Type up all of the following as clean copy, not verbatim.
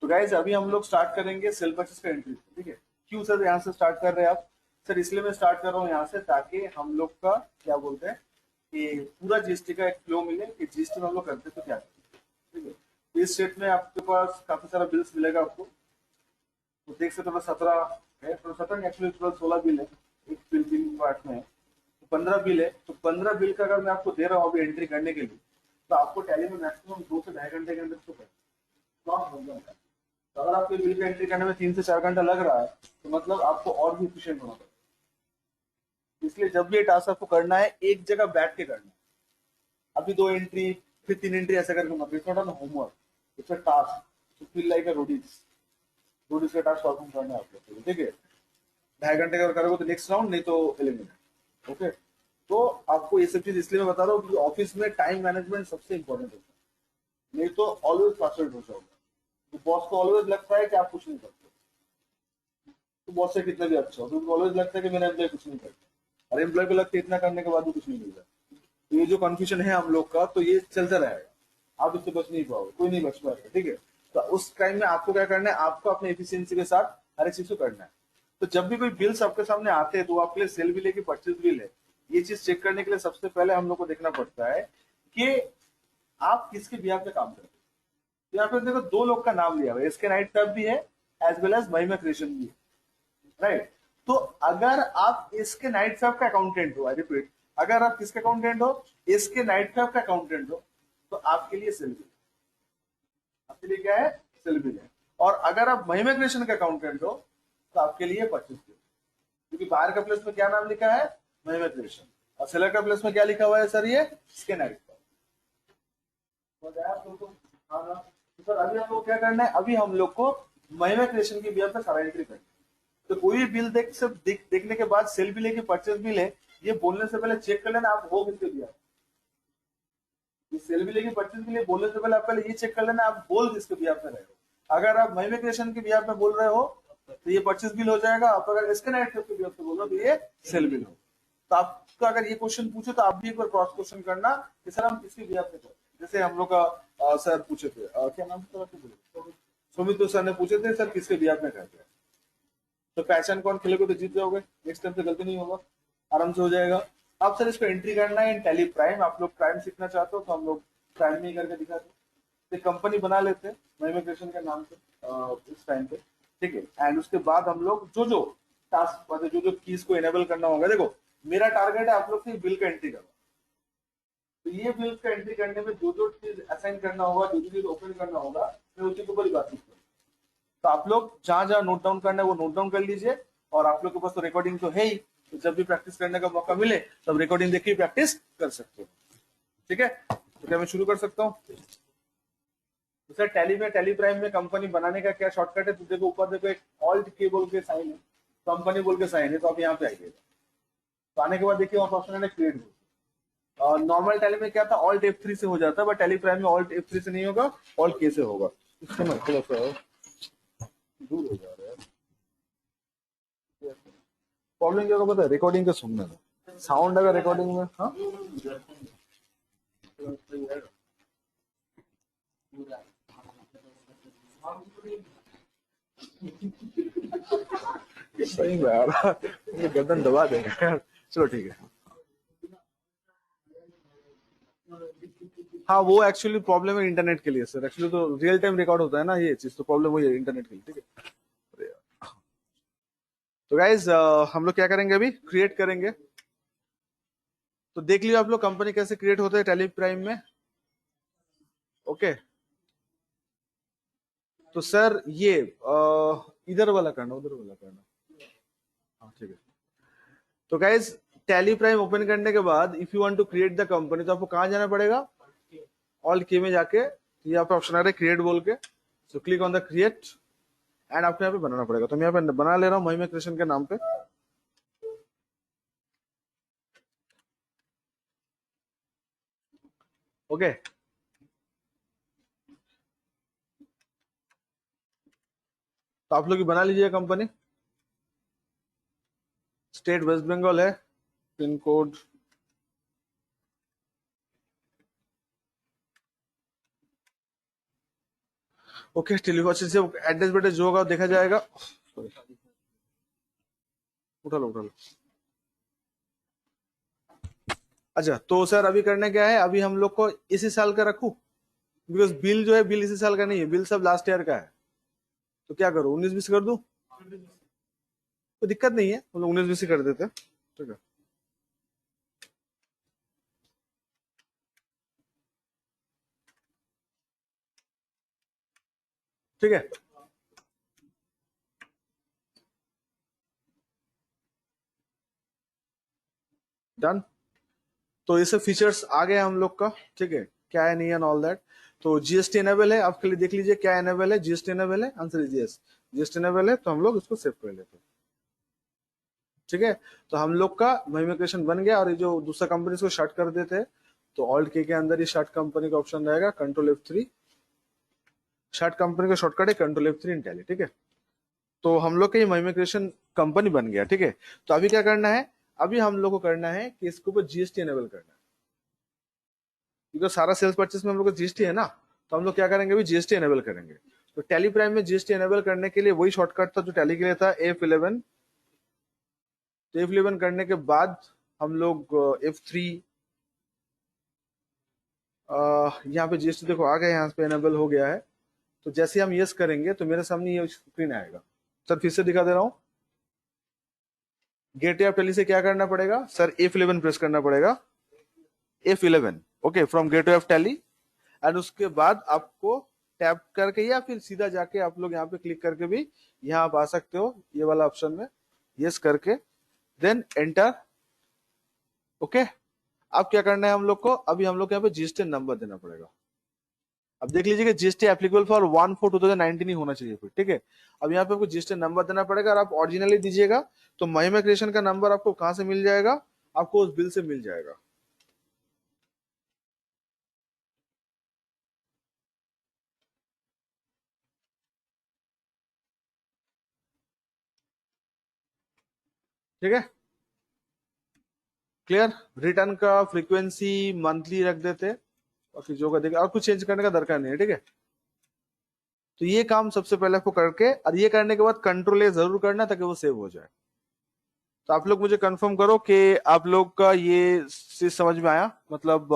तो गाइज अभी हम लोग स्टार्ट करेंगे सेल परचेस का एंट्री, ठीक है। क्यों सर यहाँ से स्टार्ट कर रहे हैं आप? सर इसलिए मैं स्टार्ट कर रहा हूँ यहाँ से ताकि हम लोग का क्या बोलते हैं कि पूरा जीएसटी का एक फ्लो मिले कि जीएसटी में हम लोग करते तो क्या करते हैं, ठीक है। तो इस सेट में आपके पास काफी सारा बिल्स मिलेगा आपको। तो देख सकते हो 17 है, तो 17 एक्चुअली 16 बिल है, एक बिल 3 पार्ट में है, तो 15 बिल है। तो 15 बिल का अगर मैं आपको दे रहा हूँ अभी एंट्री करने के लिए, तो आपको टैली में मैक्सिमम 2 से ढाई घंटे के अंदर तो तो अगर आपको बिल का एंट्री करने में 3 से 4 घंटा लग रहा है, तो मतलब आपको और भी एफिशिएंट होना पड़ेगा। इसलिए जब भी ये टास्क आपको करना है एक जगह बैठ के करना है। अभी 2 एंट्री फिर 3 एंट्री ऐसा करके मत, it's not an homework, it's a task to feel like a Roadies. Roadies का टास्क परफॉर्म करना है आपको, ठीक है। ढाई घंटे का करोगे तो नेक्स्ट राउंड, नहीं तो एलिमिनेट, ओके। तो आपको ये सब चीज इसलिए मैं बता रहा हूँ क्योंकि ऑफिस में टाइम मैनेजमेंट सबसे इंपॉर्टेंट होता है, नहीं तो ऑलवेज फ्रस्ट्रेट हो जाओगे। तो बॉस को ऑलवेज लगता है कि आप कुछ नहीं करते, तो बॉस से कितना भी अच्छा हो तो ऑलवेज लगता है कि मेरा एम्प्लॉय कुछ नहीं करता, और एम्प्लॉय को लगता है इतना करने के बाद भी कुछ नहीं मिल रहा। तो ये जो कंफ्यूजन है हम लोग का, तो ये चलता रहेगा, आप इससे बच नहीं पाओगे, कोई नहीं बच पाएगा, ठीक है। तो उस टाइम में आपको क्या करना है, आपको अपने एफिशिएंसी के साथ हर एक चीज को करना है। तो जब भी कोई बिल्स आपके सामने आते हैं तो आपके लिए सेल बिल है कि परचेज बिल है, ये चीज चेक करने के लिए सबसे पहले हम लोग को देखना पड़ता है कि आप किसके बिहाफ पे काम कर रहे हो। यहाँ पे देखो 2 लोग का नाम लिया हुआ है, इसके नाइट टैब भी है एज वेल एज महिमा क्रिएशन भी है, राइट। तो अगर आप इसके नाइट फैब का अकाउंटेंट हो, आई रिपीट, अगर आप किसके अकाउंटेंट हो, इसके नाइट फैब का अकाउंटेंट हो, तो आपके लिए सेल बिल, आपके लिए क्या है, सेल बिल है। और अगर आप महिमा क्रिएशन का अकाउंटेंट हो तो आपके लिए परचेज बिल, क्योंकि बाहर का प्लेस में क्या नाम लिखा है, महिमा क्रिएशन, और सेलर का प्लेस में क्या लिखा हुआ है सर, ये इसके नाइट फैब। हाँ ना। तो सर अभी हम लोग क्या करना है, अभी हम लोग को महिमा क्रिएशन की बिहाफ पे सारा एंट्री करना है। तो कोई भी बिल देखने के बाद सेल बिल है कि परचेज बिल है, ये बोलने से पहले चेक कर लेना आप हो किसके बिहाफ। ये सेल बिल है कि परचेज बिल है बोलने से पहले आप पहले ये चेक कर लेना आप बोल किसके बिहाफ में रहे हो। अगर आप महिमा क्रिएशन के बिहाफ में बोल रहे हो तो ये परचेज बिल हो जाएगा, आप अगर इसके नाइट के बिहाफ में बोल रहे हो तो ये सेल बिल हो। तो आपका अगर ये क्वेश्चन पूछे तो आप भी एक बार क्रॉस क्वेश्चन करना कि सर हम किसके बिहाफ पे करते हैं। जैसे हम लोग का सर पूछे थे, क्या नाम था सुमित सर ने पूछे थे सर किसके बिहाफ में करते हैं, तो पहचान कौन खेलोगे तो जीत जाओगे, नेक्स्ट टाइम से गलती नहीं होगा, आराम से हो जाएगा। अब सर इसको एंट्री करना है इन टैली प्राइम, आप लोग प्राइम सीखना चाहते हो तो हम लोग प्राइम में ही करके दिखाते हैं। कंपनी बना लेते हैं माइग्रेशन के नाम से इस टाइम पे, ठीक है। एंड उसके बाद हम लोग जो जो टास्क मतलब जो जो कीज को एनेबल करना होगा, देखो मेरा टारगेट है आप लोग से बिल का एंट्री करना। तो ये बिल का एंट्री करने में जो जो चीज असाइन करना होगा, जो जो चीज ओपन करना होगा, मैं उसी के ऊपर ही बात करूंगा। तो आप लोग जहां जहां नोट डाउन करना है वो नोट डाउन कर लीजिए, और आप लोग के पास तो रिकॉर्डिंग तो है ही, तो जब भी प्रैक्टिस करने का मौका मिले तब रिकॉर्डिंग देख के प्रैक्टिस कर सकते हो, ठीक है। तो क्या मैं शुरू कर सकता हूँ? तो सर टैली में टैली प्राइम में कंपनी बनाने का क्या शॉर्टकट है, तो देखो ऊपर देखो एक ऑल्ट के बोल के साइन है, कंपनी बोल के साइन है, तो आप यहाँ पे आइएगा। तो आने के बाद देखिए वहाँ ऑप्शन है क्रिएट। और नॉर्मल टैली में क्या था, ऑल्ट F3 से हो जाता है, बट टैली प्राइम में ऑल्ट F3 से नहीं होगा, ऑल्ट K से होगा। इससे मैं थोड़ा सा दूर हो जा रहा है, प्रॉब्लम क्या होगा पता है, रिकॉर्डिंग का सुनने में साउंड अगर रिकॉर्डिंग में, हाँ सही में यार ये गर्दन दबा देगा यार, चलो ठीक है। हाँ वो एक्चुअली प्रॉब्लम है इंटरनेट के लिए सर, एक्चुअली तो रियल टाइम रिकॉर्ड होता है ना ये चीज, तो प्रॉब्लम वही है इंटरनेट के लिए, ठीक है। अरे यार। तो गाइज हम लोग क्या करेंगे, अभी क्रिएट करेंगे। तो देख लियो आप लोग कंपनी कैसे क्रिएट होता है टैली प्राइम में, ओके। तो सर ये इधर वाला करना, उधर वाला करना, हाँ ठीक है। तो गाइज टैली प्राइम ओपन करने के बाद if you want to create the company, तो आपको कहाँ जाना पड़ेगा, ऑल के में जाके यहाँ पे ऑप्शन आ रहा है क्रिएट बोल के, so click on the create and आपको यहाँ पे बनाना पड़ेगा। तो मैं यहाँ पे बना ले रहा हूँ महिमा क्रिएशन के नाम पे, ओके। तो आप लोग बना लीजिए कंपनी, स्टेट वेस्ट बंगाल है, पिन कोड ओके, टेलीवॉचिंग से एड्रेस बेटे जो होगा देखा जाएगा। Sorry, उठा लो उठा लो। अच्छा, तो सर अभी करना क्या है, अभी हम लोग को इसी साल का रखूं, बिकॉज बिल जो है बिल इसी साल का नहीं है, बिल सब लास्ट ईयर का है। तो क्या करूं, 19-20 कर दूं? कोई दिक्कत नहीं है, हम लोग 19-20 ही कर देते हैं। ठीक है, ठीक है, डन। तो ये सब फीचर्स आ गए हम लोग का, ठीक है, क्या है नहीं है ऑल दैट। तो जीएसटी एनेबल है, आपके लिए देख लीजिए क्या एनेबल है। जीएसटी एनेबल है, answer is yes, GST enable है, तो हम लोग इसको सेव कर लेते हैं। ठीक है, तो हम लोग का माइग्रेशन बन गया, और ये जो दूसरा कंपनी इसको शट कर देते हैं, तो ऑल्ट के अंदर ही शट कंपनी का ऑप्शन रहेगा, कंट्रोल F3। शट कंपनी का शॉर्टकट है कंट्रोल F3 इन टैली। ठीक है, तो हम लोग का ये माइग्रेशन कंपनी बन गया। ठीक है, तो अभी क्या करना है, अभी हम लोग को करना है कि इसके ऊपर जीएसटी एनेबल करना है, क्योंकि सारा सेल्स परचेस में हम लोग का जीएसटी है ना। तो हम लोग क्या करेंगे, अभी जीएसटी एनेबल करेंगे। तो टैली प्राइम में जीएसटी एनेबल करने के लिए वही शॉर्टकट था जो टैली के लिए था, F11। तो F11 करने के बाद हम लोग F3, यहाँ पे जीएसटी देखो आ गया, यहाँ पे एनेबल हो गया है। तो जैसे हम यस करेंगे तो मेरे सामने ये स्क्रीन आएगा। सर फिर से दिखा दे रहा हूँ, गेट ऑफ टैली से क्या करना पड़ेगा सर, F11 प्रेस करना पड़ेगा, F11। Okay, from gate of Tally. And उसके बाद आपको टैप करके या फिर सीधा जाके आप लोग यहाँ पे क्लिक करके भी यहाँ आप आ सकते हो, ये वाला ऑप्शन में यस करके देन एंटर। ओके, अब क्या करना है हम लोग को, अभी हम लोग यहाँ पे जीएसटी नंबर देना पड़ेगा। अब देख लीजिए कि जीएसटी एप्लीकेबल फॉर 1/4/2019 ही होना चाहिए फिर। ठीक है, अब यहाँ पे आपको जीएसटी नंबर देना पड़ेगा, और आप ओरिजिनली दीजिएगा तो महिमा क्रिएशन का नंबर आपको कहाँ से मिल जाएगा, आपको उस बिल से मिल जाएगा। ठीक है, क्लियर। रिटर्न का फ्रीक्वेंसी मंथली रख देते, और फिर जो का देखिए, और कुछ चेंज करने का दरकार नहीं है। ठीक है, तो ये काम सबसे पहले आपको करके, और ये करने के बाद कंट्रोल ए जरूर करना ताकि वो सेव हो जाए। तो आप लोग मुझे कंफर्म करो कि आप लोग का ये चीज समझ में आया, मतलब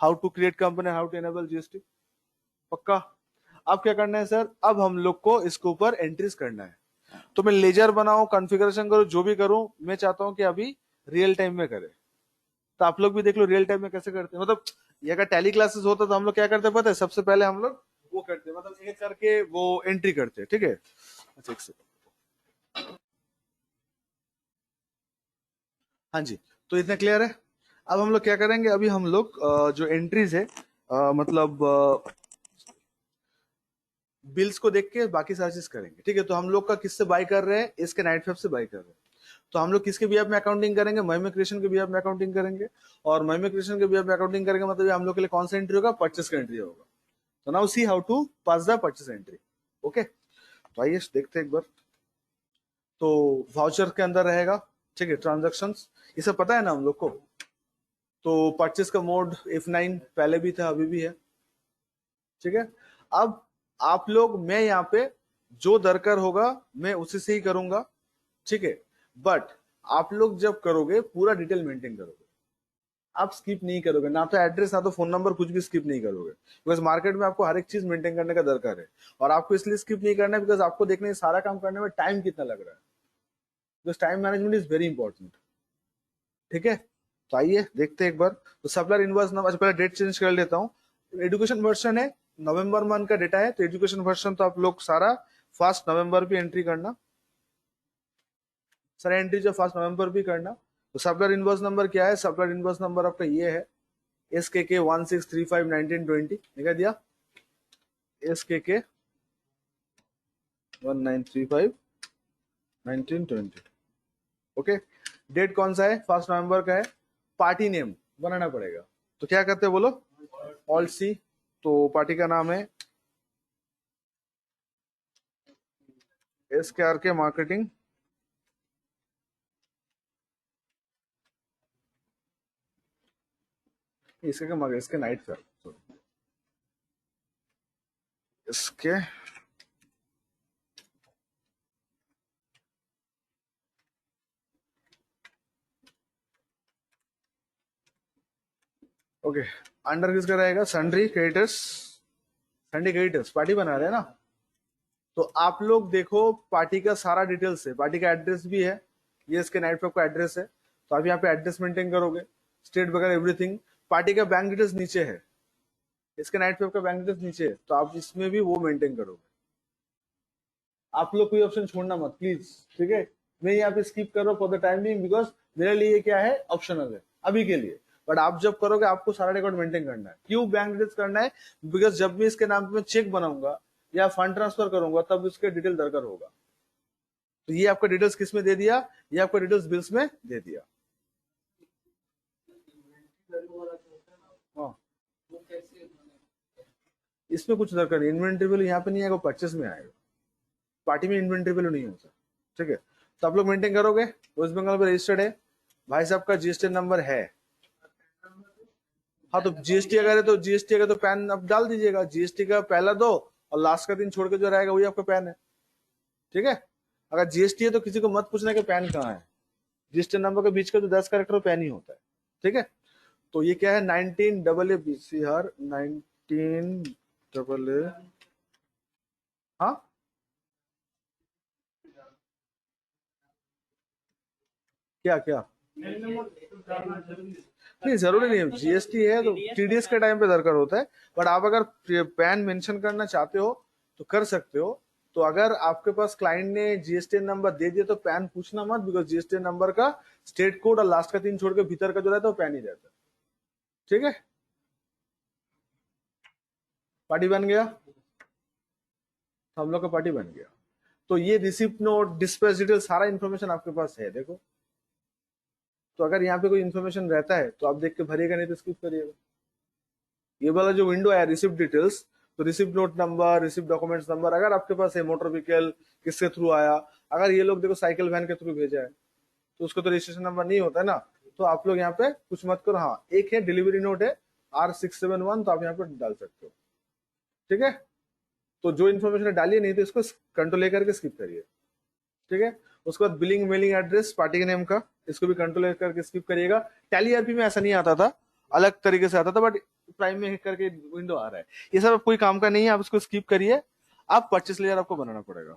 how to create company, how to enable GST. पक्का। अब क्या करना है सर, अब हम लोग को इसके ऊपर एंट्रीज करना है। तो मैं लेजर बनाऊं, कॉन्फ़िगरेशन करूं, जो भी करूं, मैं चाहता हूं कि अभी रियल टाइम में करे। तो आप लोग भी देख लो रियल टाइम में कैसे करते हैं, मतलब ये अगर टैली क्लासेस होता तो हम लोग क्या करते पता है, सबसे पहले हम लोग वो करते, मतलब एक करके वो एंट्री करते। ठीक है, अच्छा एक सेकंड। हाँ जी, तो इतना क्लियर है। अब हम लोग क्या करेंगे, अभी हम लोग जो एंट्रीज है, मतलब बिल्स को देख के बाकी सारी चीज करेंगे। ठीक है, तो हम लोग का किससे बाय कर रहे हैं, इसके नाइट फेब से बाय कर रहे हैं। तो हम लोग किसके बिहाफ में अकाउंटिंग करेंगे, महिमा क्रिएशन के बिहाफ में अकाउंटिंग करेंगे। और महिमा क्रिएशन के बिहाफ में अकाउंटिंग करेंगे, मतलब हम लोग के लिए कौन सा एंट्री होगा, परचेस का एंट्री होगा। तो now see how to pass the purchase entry. Okay, तो आइए देखते हैं एक बार। तो वाउचर के अंदर रहेगा, ठीक है, ट्रांजेक्शन्स, ये सब पता है ना हम लोग को। तो परचेस का मोड F9 पहले भी था, अभी भी है। ठीक है, अब आप लोग, मैं यहाँ पे जो दरकार होगा मैं उसी से ही करूंगा। ठीक है, बट आप लोग जब करोगे पूरा डिटेल मेंटेन करोगे, आप स्किप नहीं करोगे, ना तो एड्रेस ना तो फोन नंबर, कुछ भी स्किप नहीं करोगे, बिकॉज मार्केट में आपको हर एक चीज मेंटेन करने का दरकार है। और आपको इसलिए स्किप नहीं करना है बिकॉज आपको देखना है सारा काम करने में टाइम कितना लग रहा है, because time management is very important. ठीक है, तो आइए देखते हैं एक बार। तो सप्लायर इनवॉइस नंबर, अच्छा पहले डेट चेंज कर लेता हूँ। एजुकेशन वर्जन है, नवंबर मंथ का डेटा है, तो एजुकेशन वर्जन तो आप लोग सारा 1 नवंबर भी एंट्री करना, सारा एंट्री जो 1 नवंबर भी करना। तो सप्लायर इनवॉइस नंबर क्या है, सप्लायर इनवॉइस नंबर आपका ये है, SKK 16351920, निकाल दिया, SKK 19351920। ओके, डेट कौन सा है, 1 नवंबर का है। पार्टी नेम बनाना पड़ेगा, तो क्या करते हैं बोलो, ऑल सी। तो पार्टी का नाम है SKRK मार्केटिंग। इसके नाइट का, इसके ओके, अंडर किसका रहेगा? Sundry creditors, sundry creditors party बना रहे हैं ना, तो आप लोग देखो पार्टी का सारा डिटेल्स है, पार्टी का एड्रेस भी है, ये इसके नाइट क्लब का एड्रेस है, तो आप यहाँ पे एड्रेस मेंटेन करोगे, स्टेट वगैरह एवरीथिंग। पार्टी का बैंक डिटेल्स नीचे है, इसके नाइट क्लब का बैंक डिटेल्स नीचे है, तो आप इसमें भी वो मेंटेन करोगे। आप लोग कोई ऑप्शन छोड़ना मत प्लीज, ठीक है? मैं यहाँ पे स्किप कर रहा हूँ for the time being, because मेरे लिए क्या है, ऑप्शनल है अभी के लिए, बट आप जब करोगे आपको सारा रिकॉर्ड मेंटेन करना है। क्यों बैंक डिटेल्स करना है? बिकॉज जब भी इसके नाम पे मैं चेक बनाऊंगा या फंड ट्रांसफर करूंगा तब उसके डिटेल दरकार होगा। तो ये आपका डिटेल्स किस में दे दिया? ये आपका डिटेल्स बिल्स में दे दिया। हाँ, इसमें कुछ दरकार नहीं, इन्वेंट्री वैल्यू यहाँ पे नहीं आएगा, परचेस में आएगा, पार्टी में इन्वेंट्री वैल्यू नहीं होता, ठीक है? तो आप लोग मेंटेन करोगे। वेस्ट बंगाल में रजिस्टर्ड है, भाई साहब का जीएसटी नंबर है। हाँ, तो जीएसटी अगर है तो जीएसटी अगर तो पैन अब डाल दीजिएगा, जीएसटी का पहला दो और लास्ट का दिन छोड़ के जो रहेगा वही आपका पैन है, ठीक है? अगर जीएसटी है तो किसी को मत पूछना कि पैन कहाँ है, जीएसटी नंबर के बीच का जो 10 कैरेक्टर पैन ही होता है, ठीक है? तो ये क्या है? 19AA BCR 19AA। हाँ, क्या क्या नहीं, जरूरी नहीं है, जीएसटी है तो टीडीएस के टाइम पे दरकार होता है, बट आप अगर पैन मेंशन करना चाहते हो तो कर सकते हो। तो अगर आपके पास क्लाइंट ने जीएसटी नंबर दे दिया तो पैन पूछना मत, बिकॉज जीएसटी नंबर का स्टेट कोड और लास्ट का 3 छोड़ के भीतर का जो रहता है वो पैन ही रहता है, ठीक है? पार्टी बन गया, तो हम लोग का पार्टी बन गया। तो ये रिसिप्ट नोट, डिस्पैच डिटेल, सारा इन्फॉर्मेशन आपके पास है, देखो। तो अगर यहाँ पे कोई इन्फॉर्मेशन रहता है तो आप देख के भरिएगा, नहीं तो स्किप करिएगा। ये वाला जो विंडो है रिसिप्ट डिटेल्स, तो receipt note number, receipt documents number अगर आपके पास है, मोटर व्हीकल किसके थ्रू आया, अगर ये लोग देखो साइकिल वैन के थ्रू भेजा है तो उसको तो रजिस्ट्रेशन नंबर नहीं होता है ना, तो आप लोग यहाँ पे कुछ मत करो। हाँ, एक है डिलीवरी नोट है R671, तो आप यहाँ पे डाल सकते हो, ठीक है? तो जो इन्फॉर्मेशन डालिए, नहीं तो इसको कंट्रोल लेकर के स्किप करिए, ठीक है? उसके बाद बिलिंग मेलिंग एड्रेस पार्टी के नेम का, इसको भी कंट्रोल करके स्किप करिएगा। टैली आरपी में ऐसा नहीं आता था, अलग तरीके से आता था, बट प्राइम में करके विंडो आ रहा है। ये सब कोई काम का नहीं है, आप इसको स्किप करिए। आप परचेस लेयर आपको बनाना पड़ेगा,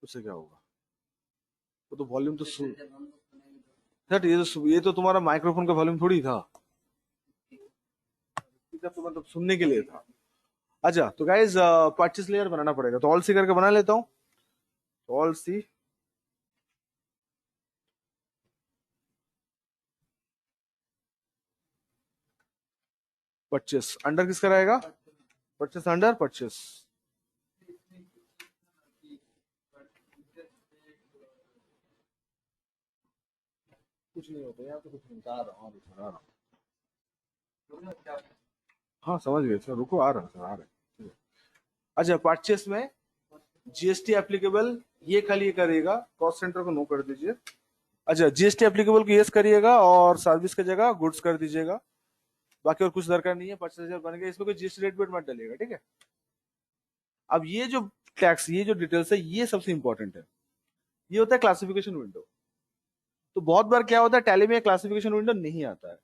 उससे क्या होगा? वो तो वॉल्यूम तो सर, ये तो तुम्हारा माइक्रोफोन का वॉल्यूम थोड़ी था, तो मतलब सुनने के लिए था। अच्छा, तो गाइज परचेस लेयर बनाना पड़ेगा, तो ऑल सी करके बना लेता हूँ। ऑल सी, परचेस अंडर किसका रहेगा? परचेस अंडर परचेस, कुछ नहीं होता यहाँ पे, कुछ नहीं, आ रहा हूँ आ रहा हूँ। हाँ समझ गए सर, रुको आ रहा सर, आ रहा है। अच्छा, परचेस में जीएसटी एप्लीकेबल, ये खाली ये करिएगा, कॉस्ट सेंटर को नो कर दीजिए। अच्छा, जीएसटी एप्लीकेबल को यस करिएगा और सर्विस की जगह गुड्स कर दीजिएगा, बाकी और कुछ दरकार नहीं है। 50,000 बन गया, इसमें कोई जीएसटी रेट वेट मत डालिएगा, ठीक है? अब ये जो टैक्स, ये जो डिटेल्स है, ये सबसे इंपॉर्टेंट है। ये होता है क्लासिफिकेशन विंडो। तो बहुत बार क्या होता है, टैली में क्लासिफिकेशन विंडो नहीं आता है,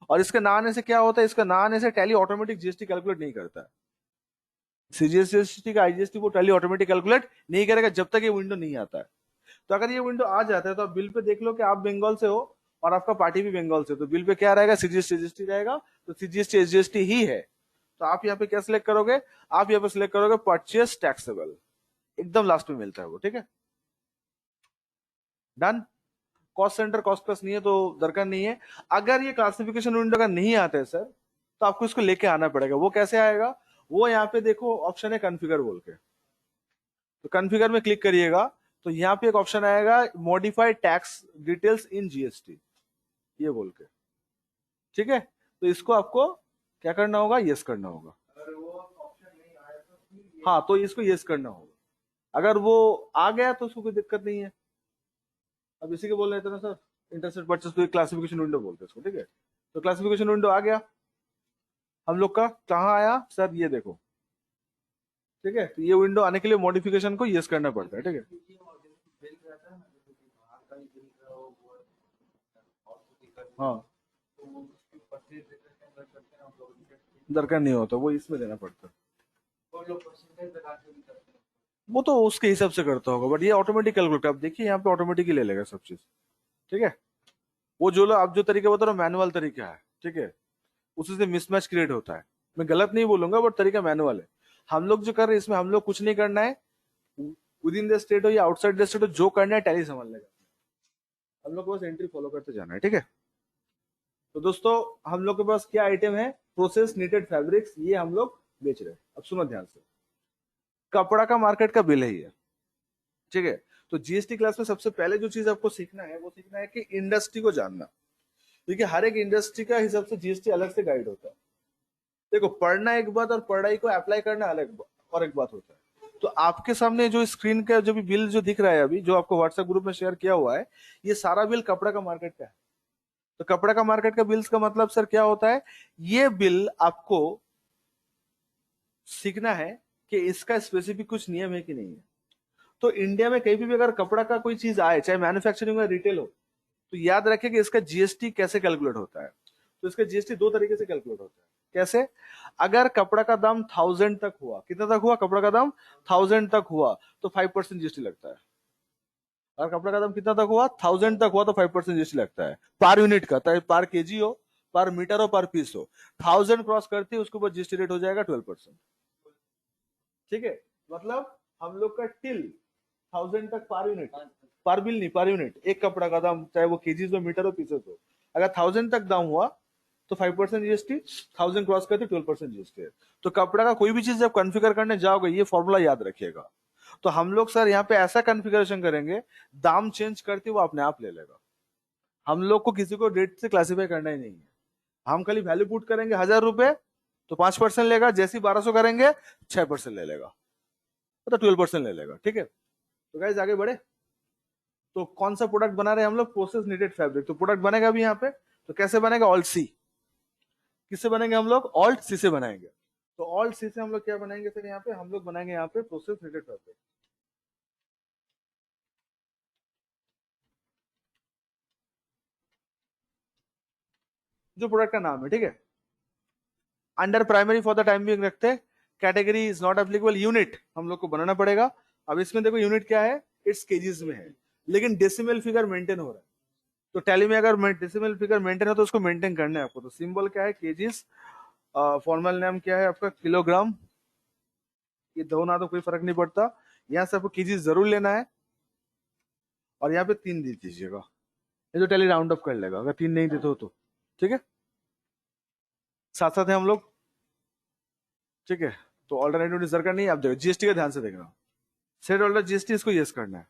और इसका ना आने से क्या होता है, इसका ना आने से टैली ऑटोमेटिक जीएसटी कैलकुलेट नहीं करता है। सीजीएसटी का आईजीएसटी वो टैली ऑटोमेटिक कैलकुलेट नहीं करेगा जब तक ये विंडो नहीं आता है। तो अगर ये विंडो आ जाता है तो आप बिल पे देख लो कि आप बंगाल से हो और आपका पार्टी भी बंगाल से, तो बिल पे क्या रहेगा? सीजीएसटी एसजीएसटी रहेगा, तो सीजीएसटी एसजीएसटी ही है। तो आप यहाँ पे क्या सिलेक्ट करोगे? आप यहाँ पे सिलेक्ट करोगे परचेस टैक्सेबल, एकदम लास्ट में मिलता है वो, ठीक है? Done. Cost centre cost plus नहीं है तो दरकार नहीं है। अगर ये क्लासिफिकेशन विंडो का नहीं आता है सर, तो आपको इसको लेके आना पड़ेगा। वो कैसे आएगा? वो यहाँ पे देखो ऑप्शन है कॉन्फ़िगर बोल के, तो कॉन्फ़िगर में क्लिक करिएगा, तो यहाँ पे एक ऑप्शन आएगा modify tax details in GST, ये बोल के, ठीक है? तो इसको आपको क्या करना होगा? यस करना होगा। हाँ, तो इसको यस करना होगा। अगर वो आ गया तो उसको कोई दिक्कत नहीं है। अब इसी के बोल रहे थे ना सर, इंटरसेट परचेस तो क्लासिफिकेशन विंडो बोलते हैं इसको, ठीक है? तो क्लासिफिकेशन विंडो आ गया हम लोग का। कहाँ आया सर? ये देखो, ठीक है? तो ये विंडो आने के लिए मॉडिफिकेशन को यस करना पड़ता है, ठीक है? हाँ, दरकार नहीं होता, वो इसमें देना पड़ता है। वो तो उसके हिसाब से करता होगा, बट ये ऑटोमेटिक कैलकुलेट, आप देखिए यहाँ पे ऑटोमेटिक ही ले लेगा सब चीज। ठीक है, वो जो लोग आप जो तरीका बता रहे हो मैनुअल तरीका है, ठीक है, उसी से मिसमैच क्रिएट होता है। मैं गलत नहीं बोलूंगा, बट तरीका मैनुअल है। हम लोग जो कर रहे हैं इसमें हम लोग कुछ नहीं करना है, विद इन द स्टेट हो या आउटसाइड द स्टेट हो, जो करना है टैली समझ लेगा, हम लोग को बस एंट्री फॉलो करते जाना है। ठीक है, तो दोस्तों हम लोग के पास क्या आइटम है, प्रोसेस नीटेड फैब्रिक्स, ये हम लोग बेच रहे हैं। अब सुनो ध्यान से, कपड़ा का मार्केट का बिल है ये, ठीक है। तो जीएसटी क्लास में सबसे पहले जो चीज आपको सीखना है वो सीखना है कि इंडस्ट्री को जानना, क्योंकि हर एक इंडस्ट्री का हिसाब से जीएसटी अलग से गाइड होता है। देखो, पढ़ना एक बात और पढ़ाई को अप्लाई करना अलग और एक बात होता है। तो आपके सामने जो स्क्रीन का जो भी बिल जो दिख रहा है अभी, जो आपको व्हाट्सएप ग्रुप में शेयर किया हुआ है, ये सारा बिल कपड़ा का मार्केट का है। तो कपड़ा का मार्केट का बिल्स का मतलब सर क्या होता है, ये बिल आपको सीखना है कि इसका स्पेसिफिक कुछ नियम है कि नहीं है। तो इंडिया में कहीं भी अगर कपड़ा का कोई चीज आए, चाहे मैन्युफैक्चरिंग या रिटेल हो, तो याद रखिए कि इसका जीएसटी कैसे कैलकुलेट होता है। तो इसका जीएसटी दो तरीके से कैलकुलेट होता है। कैसे? अगर कपड़ा का दाम 1000 तक हुआ, कितना तक हुआ कपड़ा का दाम, 1000 तक हुआ, तो 5% जीएसटी लगता है। अगर कपड़ा का दाम कितना तक हुआ, 1000 तक हुआ, तो 5% जीएसटी लगता है, पर यूनिट का, चाहे पर केजी हो, पर मीटर हो, पर पीस हो। 1000 क्रॉस करती है उसके ऊपर जीएसटी रेट हो जाएगा 12%। ठीक है, मतलब हम लोग का टिल 1000 तक पर यूनिट, पर बिल नहीं, पर यूनिट, एक कपड़ा का दाम, चाहे वो केजीज हो, मीटर हो, पीसेस हो, अगर 1000 तक दाम हुआ तो 5% जीएसटी, 1000 क्रॉस करते 12% जीएसटी है। तो कपड़ा का कोई भी चीज जब कॉन्फ़िगर करने जाओगे, ये फॉर्मूला याद रखिएगा। तो हम लोग सर यहाँ पे ऐसा कॉन्फ़िगरेशन करेंगे, दाम चेंज करते वो अपने आप ले लेगा। हम लोग को किसी को रेट से क्लासिफाई करना ही नहीं है, हम खाली वैल्यू पुट करेंगे 1000 रुपए, तो 5% लेगा, जैसे 1200 करेंगे 6% ले लेगा, तो 12% ले लेगा। ठीक है, तो गाइस आगे बढ़े। तो कौन सा प्रोडक्ट बना रहे हैं हम लोग, प्रोसेस नीडेड फैब्रिक। तो प्रोडक्ट बनेगा अभी यहाँ पे, तो कैसे बनेगा, ऑल्ट सी। किससे बनेंगे हम लोग, ऑल्ट सी से बनाएंगे। तो ऑल्ट सी से हम लोग क्या बनाएंगे सर, यहाँ पे हम लोग बनाएंगे यहाँ पे प्रोसेस नीडेड फैब्रिक, जो प्रोडक्ट का नाम है। ठीक है, under primary for the time being रखते हैं, category is not applicable, unit हम लोग को बनाना पड़ेगा। अब इसमें देखो यूनिट क्या है, इट्स केजीज में है, लेकिन डेसिमल फिगर मेंटेन हो रहा है। तो टैली में अगर डेसिमल फिगर मेंटेन हो तो उसको मेंटेन करना है आपको। तो सिंबल क्या है, केजीज, फॉर्मल नेम क्या है आपका, किलोग्राम। ये दो ना तो कोई फर्क नहीं पड़ता, यहाँ से आपको केजीज जरूर लेना है, और यहाँ पे 3 दे दीजिएगा, ये तो टैली राउंड अप कर लेगा अगर 3 नहीं देते हो तो। ठीक है, साथ साथ है हम लोग। ठीक है, तो ऑल्टरनेटिव दरकार नहीं है। आप देखो जीएसटी का ध्यान से देखना, सेट ऑल्टर जीएसटी, इसको यस करना है।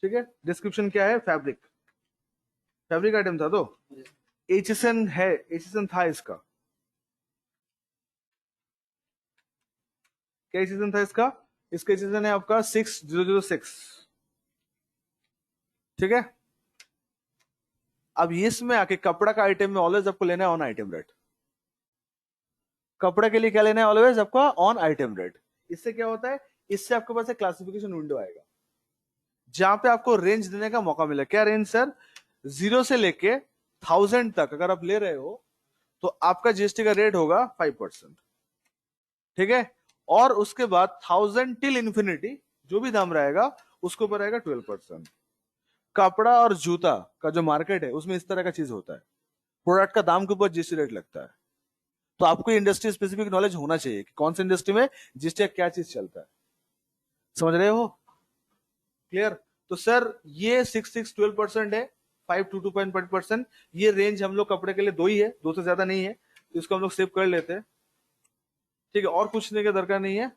ठीक है, डिस्क्रिप्शन क्या है, फैब्रिक, फैब्रिक आइटम था, तो एचएसएन है, एचएसएन था इसका, क्या एचएसएन था इसका, इसका एचएसएन है आपका 6006। ठीक है, अब इसमें आके कपड़ा का आइटम में ऑलवेज आपको लेना है ऑन आइटम रेट। कपड़े के लिए क्या लेना है, ऑलवेज आपका ऑन आइटम रेट। इससे क्या होता है, इससे आपके पास एक क्लासिफिकेशन विंडो आएगा, जहां पे आपको रेंज देने का मौका मिला। क्या रेंज सर, 0 से लेके 1000 तक अगर आप ले रहे हो तो आपका जीएसटी का रेट होगा 5%। ठीक है, और उसके बाद 1000 टिल इंफिनिटी जो भी दाम रहेगा उसके ऊपर रहेगा 12%। कपड़ा और जूता का जो मार्केट है उसमें इस तरह का चीज होता है, प्रोडक्ट का दाम के ऊपर जीएसटी रेट लगता है। तो आपको इंडस्ट्री स्पेसिफिक नॉलेज होना चाहिए कि कौन सी इंडस्ट्री में जीएसटी का क्या चीज चलता है। समझ रहे हो, क्लियर? तो सर ये 6-6-12% है, 5-2.5%, ये रेंज हम लोग कपड़े के लिए दो ही है, दो से ज्यादा नहीं है, तो इसको हम लोग सेव कर लेते हैं। ठीक है, और कुछ नहीं का दरकार नहीं है।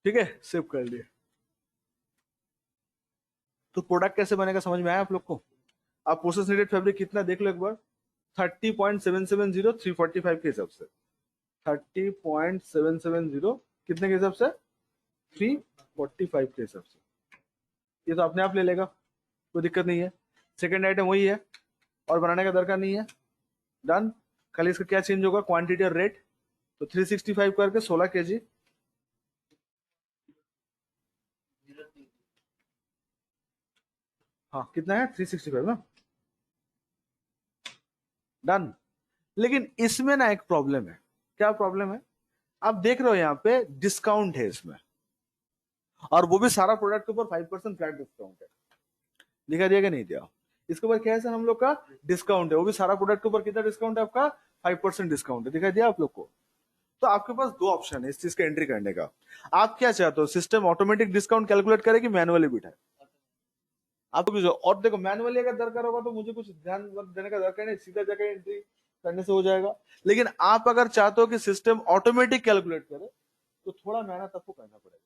ठीक है, सेव कर लिए। तो प्रोडक्ट कैसे बनेगा समझ में आया आप लोग को? आप प्रोसेस नीडेड फैब्रिक कितना देख लो एक बार, 30.770 345 के हिसाब से, 30.770 कितने के हिसाब से, 345 के हिसाब से। ये तो अपने आप ले लेगा, कोई दिक्कत नहीं है। सेकेंड आइटम वही है, और बनाने का दरकार नहीं है, डन। खाली इसका क्या चेंज होगा, क्वांटिटी और रेट। तो 365 करके 16 केजी, हाँ कितना है 365 ना, डन। लेकिन इसमें ना एक प्रॉब्लम है। क्या प्रॉब्लम है? आप देख रहे हो यहाँ पे डिस्काउंट है इसमें, और वो भी सारा प्रोडक्ट के ऊपर 5% फ्लैट डिस्काउंट है। दिखा दिया कि नहीं दिया? इसके ऊपर क्या है सर हम लोग का डिस्काउंट है, वो भी सारा प्रोडक्ट के ऊपर कितना डिस्काउंट है आपका? 5% डिस्काउंट है। दिखाई दिया आप लोग को? तो आपके पास दो ऑप्शन है इस चीज का एंट्री करने का। आप क्या चाहते हो, सिस्टम ऑटोमेटिक डिस्काउंट कैलकुलेट करे कि मैनुअली बिठाए? आपको कुछ और देखो, मैनुअली अगर दरकार होगा तो मुझे कुछ ध्यान देने का दरकार नहीं, सीधा जाकर एंट्री करने से हो जाएगा। लेकिन आप अगर चाहते हो कि सिस्टम ऑटोमेटिक कैलकुलेट करे तो थोड़ा मेहनत आपको करना पड़ेगा।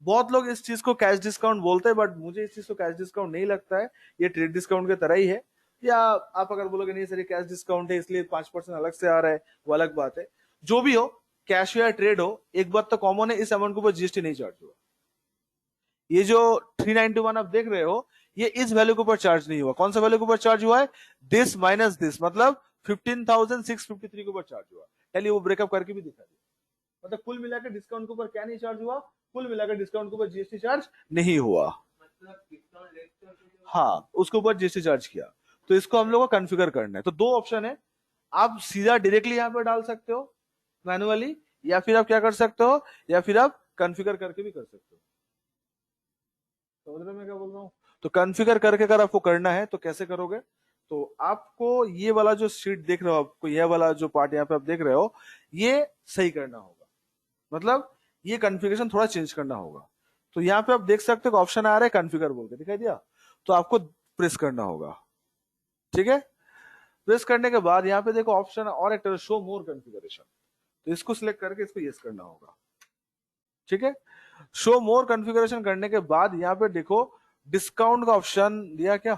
बहुत लोग इस चीज को कैश डिस्काउंट बोलते हैं, बट मुझे इस चीज को कैश डिस्काउंट नहीं लगता है। ये ट्रेड डिस्काउंट की तरह ही है। या आप अगर बोलोगे नहीं सर ये कैश डिस्काउंट है इसलिए 5% अलग से आ रहा है, वो अलग बात है। जो भी हो, कैश या ट्रेड हो, एक बात तो कॉमन है, इस अमाउंट के ऊपर जीएसटी नहीं चार्ज हुआ। ये जो 391 आप देख रहे हो, ये इस वैल्यू के ऊपर चार्ज नहीं हुआ। कौन सा वैल्यू के ऊपर चार्ज हुआ है? दिस माइनस दिस, मतलब 15,653 के ऊपर चार्ज हुआ। चलिए वो ब्रेकअप करके भी दिखा दिया। मतलब कुल मिलाकर डिस्काउंट के ऊपर क्या नहीं चार्ज हुआ? कुल मिलाकर डिस्काउंट के ऊपर जीएसटी चार्ज नहीं हुआ। हाँ, उसके ऊपर जीएसटी चार्ज किया। तो इसको हम लोग को कॉन्फ़िगर करना है। तो दो ऑप्शन है, आप सीधा डायरेक्टली यहाँ पे डाल सकते हो मैनुअली, या फिर आप क्या कर सकते हो, या फिर आप कॉन्फ़िगर करके भी कर सकते हो। समझ रहे हो मैं क्या बोल रहा हूँ? तो कॉन्फ़िगर करके अगर आपको करना है तो कैसे करोगे? तो आपको ये वाला जो शीट देख रहे हो, आपको ये वाला जो पार्ट यहाँ पे आप देख रहे हो, ये सही करना होगा। मतलब ये कॉन्फ़िगरेशन थोड़ा चेंज करना होगा। तो यहाँ पे आप देख सकते हो ऑप्शन आ रहा है कॉन्फ़िगर बोल के, दिखाई दिया? तो आपको प्रेस करना होगा। ठीक है? प्रेस करने के बाद यहाँ पे देखो ऑप्शन और एक शो मोर कॉन्फ़िगरेशन, तो इसको सिलेक्ट करके इसको यस करना होगा। ठीक है? शो मोर कॉन्फ़िगरेशन करने के बाद यहाँ पे देखो डिस्काउंट का ऑप्शन दिया क्या?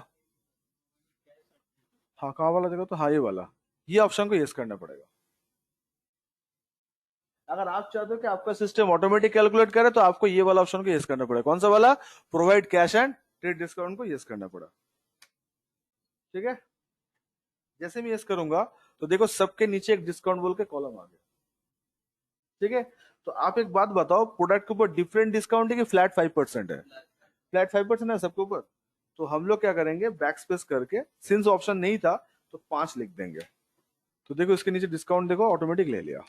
हाँ कहाँ वाला देखो तो, हाँ ये वाला, ये ऑप्शन को यस करना पड़ेगा। अगर आप चाहते हो कि आपका सिस्टम ऑटोमेटिक कैलकुलेट करे तो आपको ये वाला ऑप्शन को यस करना पड़ेगा। कौन सा वाला? Provide cash and trade discount को यस करना पड़ा। ठीक है? जैसे मैं यस करूंगा तो देखो सबके नीचे एक डिस्काउंट बोल के कॉलम आ गया। ठीक है? तो आप एक बात बताओ, प्रोडक्ट के ऊपर डिफरेंट डिस्काउंट है कि फ्लैट 5% है? फ्लैट 5% है सबके ऊपर। तो हम लोग क्या करेंगे, बैक स्पेस करके, सिंस ऑप्शन नहीं था तो 5 लिख देंगे। तो देखो इसके नीचे डिस्काउंट देखो ऑटोमेटिक ले लिया।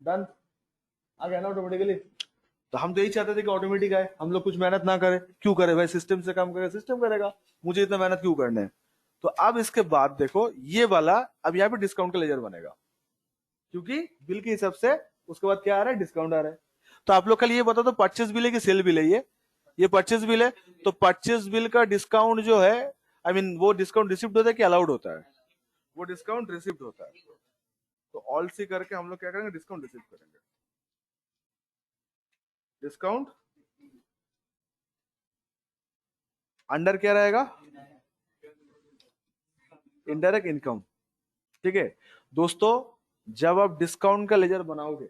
डन। आ गया ना ऑटोमेटिकली? तो हम तो यही चाहते थे कि ऑटोमेटिक आए, हम लोग कुछ मेहनत ना करें। क्यों करे भाई, सिस्टम से काम करेगा, सिस्टम करेगा, मुझे इतना मेहनत क्यों करना है? तो अब इसके बाद देखो ये वाला, अब यहाँ पे डिस्काउंट का लेजर बनेगा, क्योंकि बिल के हिसाब से उसके बाद क्या आ रहा है, डिस्काउंट आ रहा है। तो आप लोग कल ये बताओ, तो परचेज बिल है कि सेल बिल है? ये परचेज बिल है। तो परचेज बिल का डिस्काउंट जो है, आई मीन वो डिस्काउंट रिसिप्ट होता है कि अलाउड होता है? वो डिस्काउंट रिसिप्ट होता है। तो ऑल सी करके हम लोग क्या करेंगे, डिस्काउंट रिसिप्ट करेंगे। डिस्काउंट अंडर क्या रहेगा, इनडायरेक्ट इनकम। ठीक है दोस्तों, जब आप डिस्काउंट का लेजर बनाओगे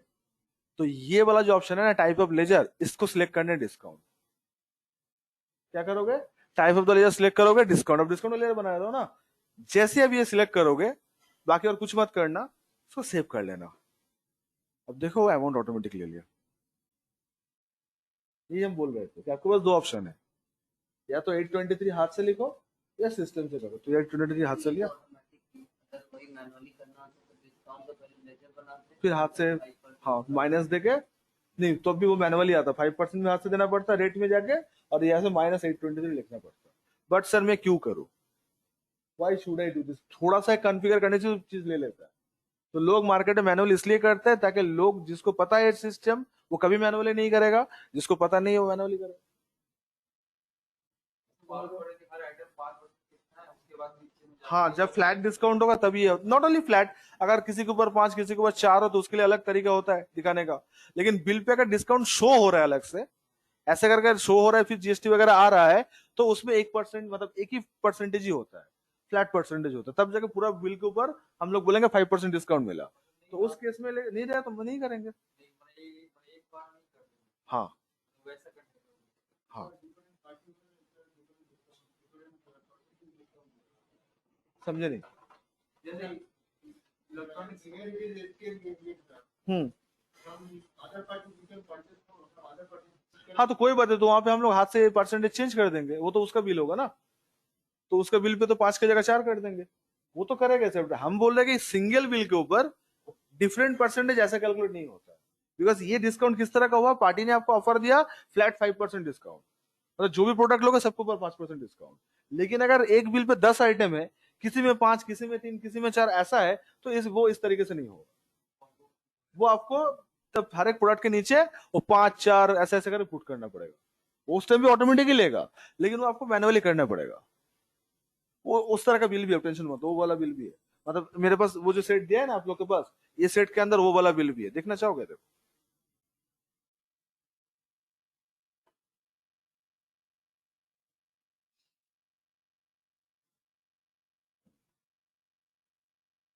तो ये वाला जो ऑप्शन है ना, टाइप ऑफ लेजर, इसको सिलेक्ट करने डिस्काउंट। क्या करोगे, type of the laser select करोगे, डिस्काउंट। अब डिस्काउंट लेजर बना रहे हो ना, जैसे अब ये सिलेक्ट करोगे, बाकी और कुछ मत करना, इसको सेव कर लेना। अब देखो वो अमाउंट ऑटोमेटिक ले लिया। ये हम बोल रहे थे कि आपके पास दो ऑप्शन है, या तो 823 हाथ से लिखो या सिस्टम से करो। तो 823 हाथ से लिया, फिर हाथ से, हाँ माइनस देके, नहीं तो भी वो मैनुअली आता, 5% में हाथ से देना पड़ता रेट में जाके, और यहाँ से -823 लिखना पड़ता। बट सर मैं क्यों करूँ, why should I do this? थोड़ा सा कॉन्फ़िगर करने से चीज ले लेता है। तो लोग मार्केट में मैनुअल इसलिए करते हैं ताकि लोग, जिसको पता है सिस्टम, वो कभी मैनुअली नहीं करेगा, जिसको पता नहीं है वो मैनुअली करेगा। हाँ जब फ्लैट डिस्काउंट होगा तभी, नॉट ओनली फ्लैट, अगर किसी के ऊपर 5 किसी के ऊपर 4 हो तो उसके लिए अलग तरीका होता है दिखाने का। लेकिन बिल पे अगर डिस्काउंट शो हो रहा है अलग से, ऐसे करके शो हो रहा है, फिर जीएसटी वगैरह आ रहा है, तो उसमें 1%, मतलब एक ही परसेंटेज ही होता है, फ्लैट परसेंटेज होता है। तब जाके पूरा बिल के ऊपर हम लोग बोलेंगे 5% डिस्काउंट मिला। तो उस केस में नहीं रहा तो नहीं करेंगे। हाँ हाँ, समझे नहीं? हम्म हाँ तो कोई बात है, तो वहां पे हम लोग हाथ से परसेंटेज चेंज कर देंगे, वो तो उसका बिल होगा ना, तो उसका बिल पे तो 5 की जगह 4 कर देंगे, वो तो करेगा सर। हम बोल रहे हैं कि सिंगल बिल के ऊपर डिफरेंट परसेंटेज ऐसा कैलकुलेट नहीं होता है, बिकॉज ये डिस्काउंट किस तरह का हुआ, पार्टी ने आपको ऑफर दिया फ्लैट 5% डिस्काउंट, मतलब जो भी प्रोडक्ट लोगे सबके ऊपर 5% डिस्काउंट। लेकिन अगर एक बिल पे 10 आइटम है, किसी में 5, किसी में 3, किसी में 4 ऐसा है, तो वो इस तरीके से नहीं होगा। वो आपको तब हर एक प्रोडक्ट के नीचे वो 5, 4 ऐसे ऐसे करके पुट करना पड़ेगा। वो उस टाइम भी ऑटोमेटिकली लेगा, लेकिन वो आपको मैनुअली करना पड़ेगा। वो उस तरह का बिल भी है, टेंशन मत, वो वाला बिल भी है। मतलब मेरे पास वो जो सेट दिया है ना आप लोग के पास, ये सेट के अंदर वो वाला बिल भी है, देखना चाहोगे? देखो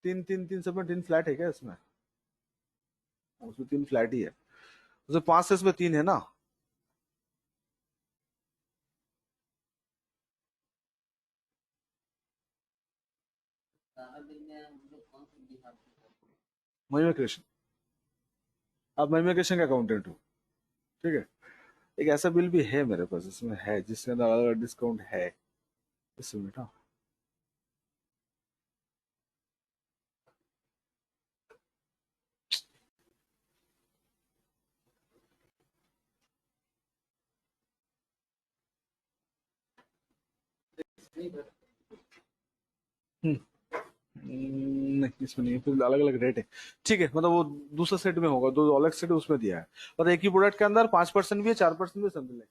3 3 3 सब में 3 फ्लैट है क्या इसमें? उसमें 3 फ्लैट ही है, उसमें 5 से इसमें 3 है ना। महिमा कृष्ण, आप महिमा कृष्ण का अकाउंटेंट हो, ठीक है। एक ऐसा बिल भी है मेरे पास, इसमें है जिसके अंदर अलग अलग डिस्काउंट है, इसमें बेटा। हम्म, नहीं इसमें नहीं है, फिर अलग अलग रेट है, ठीक है। मतलब वो दूसरा सेट में होगा, दो अलग सेट उसमें दिया है, और एक ही प्रोडक्ट के अंदर 5% भी है, 4% भी, समथिंग लाइक।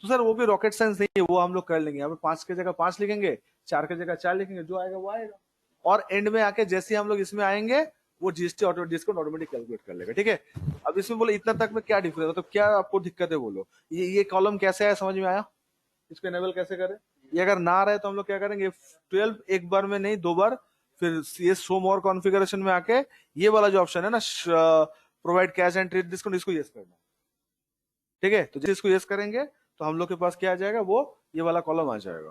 तो सर वो भी रॉकेट साइंस नहीं है, वो हम लोग कर लेंगे। यहाँ पे 5 की जगह 5 लिखेंगे, 4 की जगह 4 लिखेंगे, जो आएगा वो आएगा। और एंड में आके जैसे ही हम लोग इसमें आएंगे, वो GST auto discount automatic calculate कर लेगा, ठीक है। अब इसमें बोले इतना तक में क्या डिफरेंस है, तो क्या आपको दिक्कत है बोलो। ये कॉलम कैसे है, समझ में आया? इसको एनेबल कैसे करें? ये अगर ना रहे तो हम लोग क्या करेंगे, 12 एक बार में नहीं, 2 बार, फिर ये शो मोर कॉन्फ़िगरेशन में आके ये वाला जो ऑप्शन है ना, provide cash and trade discount, इसको यस करना है, ठीक है। तो जैसे इसको यस करेंगे तो हम लोग के पास क्या आ जाएगा, वो ये वाला कॉलम आ जाएगा।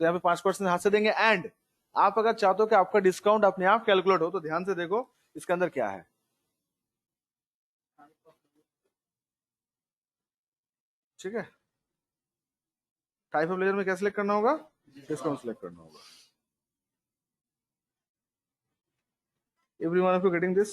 तो यहाँ पे 5% हाथ से देंगे। एंड आप अगर चाहते हो कि आपका डिस्काउंट अपने आप कैलकुलेट हो, तो ध्यान से देखो इसके अंदर क्या है, ठीक है। टाइप ऑफ लेयर में क्या सिलेक्ट करना होगा, डिस्काउंट सिलेक्ट करना होगा। Every one of you getting this?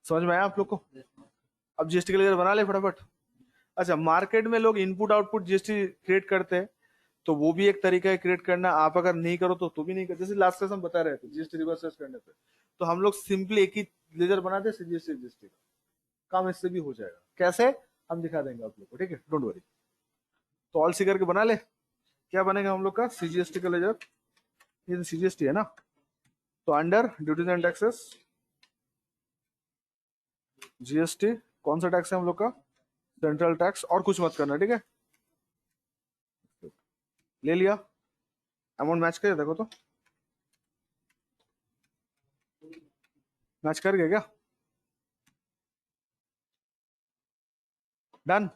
समझ में आया आप लोग को? अब जीएसटी का लेयर बना ले फटाफट। अच्छा, मार्केट में लोग इनपुट आउटपुट जीएसटी क्रिएट करते हैं, तो वो भी एक तरीका है क्रिएट करना। आप अगर नहीं करो तो भी नहीं कर, जैसे लास्ट क्लास हम बता रहे थे जीएसटी रिवर्स सर्च करने पे, तो हम लोग सिंपली एक ही लेजर बना दे जीएसटी जीएसटी का, काम इससे भी हो जाएगा। कैसे, हम दिखा देंगे आप लोग को, ठीक है, डोंट वरी। तो ऑल सी करके बना ले, क्या बनेगा हम लोग का सीजीएसटी का लेजर, ये सीजीएसटी है ना। तो under duties and taxes, GST, कौन सा टैक्स है हम लोग का, सेंट्रल टैक्स, और कुछ मत करना, ठीक है। ले लिया, अमाउंट मैच कर देखो तो, मैच कर गया क्या? डन।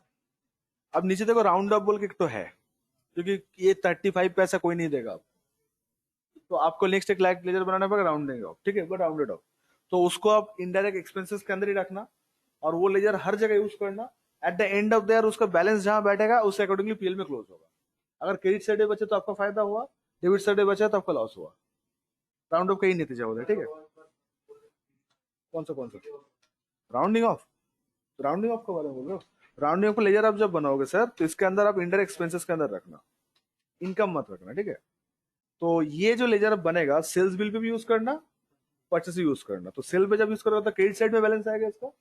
अब नीचे देखो राउंड अप बोल के एक तो है, क्योंकि ये 35 पैसा कोई नहीं देगा आपको, तो आपको नेक्स्ट एक लाइक लेजर बनाना पड़ेगा राउंडिंग ऑफ, ठीक है, बट राउंडेड ऑफ। तो उसको आप इनडायरेक्ट एक्सपेंसेस के अंदर ही रखना, और वो लेजर हर जगह यूज करना। At the end of the year उसका बैलेंस जहां बैठेगा उससे अकॉर्डिंगली पीएल में क्लोज होगा। अगर क्रेडिट साइड में बचे तो आपका फायदा हुआ, डेबिट साइड में बचा तो आपका लॉस हुआ। राउंड ऑफ का ही नतीजा होता है, ठीक है। कौन सा राउंडिंग ऑफ? राउंडिंग ऑफ के बारे में बोल रहे हो? राउंडिंग ऑफ का लेजर आप जब बनाओगे सर, तो इसके अंदर आप इंडायरेक्ट एक्सपेंसेस के अंदर रखना, इनकम मत रखना, ठीक है। तो ये जो लेजर बनेगा, सेल्स बिल पे भी यूज करना, परचेस यूज करना। तो सेल पे जब यूज करोगे तो क्रेडिट साइड में बैलेंस आएगा इसका,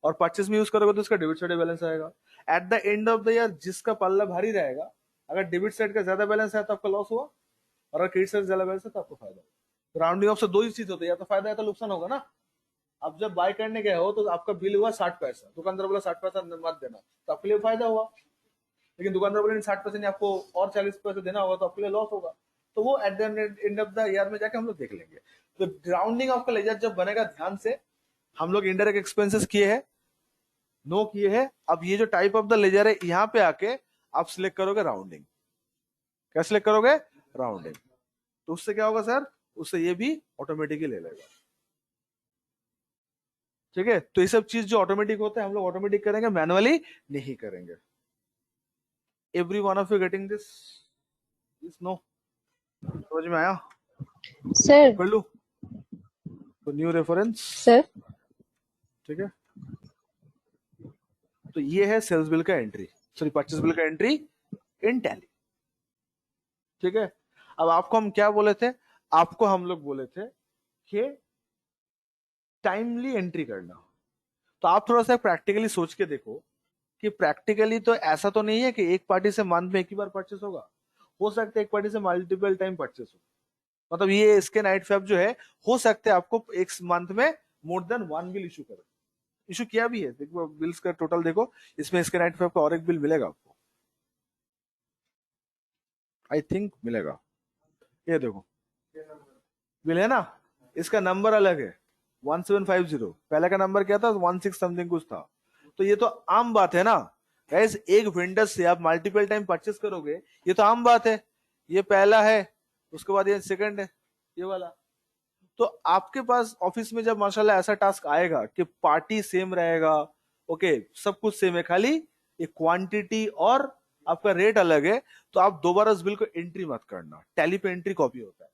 और परचेस में यूज करोगे तो इसका डेबिट साइड में बैलेंस आएगा। At the end of the year जिसका पल्ला भारी रहेगा, अगर डेबिट साइड का ज्यादा बैलेंस है तो आपका लॉस हुआ, और अगर क्रेडिट साइड ज्यादा बैलेंस है तो आपको फायदा हुआ। राउंडिंग ऑफ से दो ही चीज होती है, या तो फायदा या तो नुकसान होगा ना। अब जब बाय करने गए हो तो आपका बिल हुआ 60 पैसा, दुकानदार बोला 60 पैसा मत देना, तो आपके लिए फायदा हुआ। लेकिन दुकानदार बोले 60 पैसे नहीं, आपको और 40 पैसे देना होगा, तो आपके लिए लॉस होगा। तो वो at the end of the year में जाके हम लोग देख लेंगे। तो राउंडिंग ऑफ का लेजर जब बनेगा, ध्यान से, हम लोग इनडायरेक्ट एक्सपेंसेस किए हैं, नो किए हैं। अब ये जो टाइप ऑफ द लेजर है, यहाँ पे आके आप सिलेक्ट करोगे राउंडिंग। क्या सिलेक्ट करोगे? राउंडिंग। तो उससे क्या होगा सर, उससे ये भी ऑटोमेटिकली ले लेगा। ठीक है, तो ये सब चीज जो ऑटोमेटिक होता है हम लोग ऑटोमेटिक करेंगे, मैनुअली नहीं करेंगे। Every one of you getting this? Is no? समझ में आया? सर। कर लू तो न्यू रेफरेंस। सर। ठीक है, तो ये है सेल्स बिल का एंट्री, सॉरी परचेस बिल का एंट्री इन टैली। ठीक है, अब आपको हम क्या बोले थे, आपको हम लोग बोले थे कि टाइमली एंट्री करना। तो आप थोड़ा सा प्रैक्टिकली सोच के देखो कि प्रैक्टिकली तो ऐसा तो नहीं है कि एक पार्टी से मंथ में एक ही बार परचेस होगा, हो सकता है एक पार्टी से मल्टीपल टाइम परचेस हो। मतलब ये इसके नाइट फैब जो है, हो सकता है आपको एक मंथ में more than one bill issue करे। इशू किया भी है, देखो बिल्स का टोटल देखो, इसमें इसके नाइट फैब का और एक बिल मिलेगा आपको, आई थिंक मिलेगा। ये देखो बिल है ना, इसका नंबर अलग है 1750, पहले का नंबर क्या था 16 समथिंग कुछ था। तो ये तो आम बात है ना गाइस, एक वेंडर से आप मल्टीपल टाइम परचेस करोगे, ये तो आम बात है। ये पहला है, उसके बाद ये सेकंड है, ये वाला। तो आपके पास ऑफिस में जब माशाल्लाह ऐसा टास्क आएगा कि पार्टी सेम रहेगा, ओके सब कुछ सेम है, खाली ये क्वांटिटी और आपका रेट अलग है, तो आप दोबारा उस बिल को एंट्री मत करना, टैली पे एंट्री कॉपी होता है।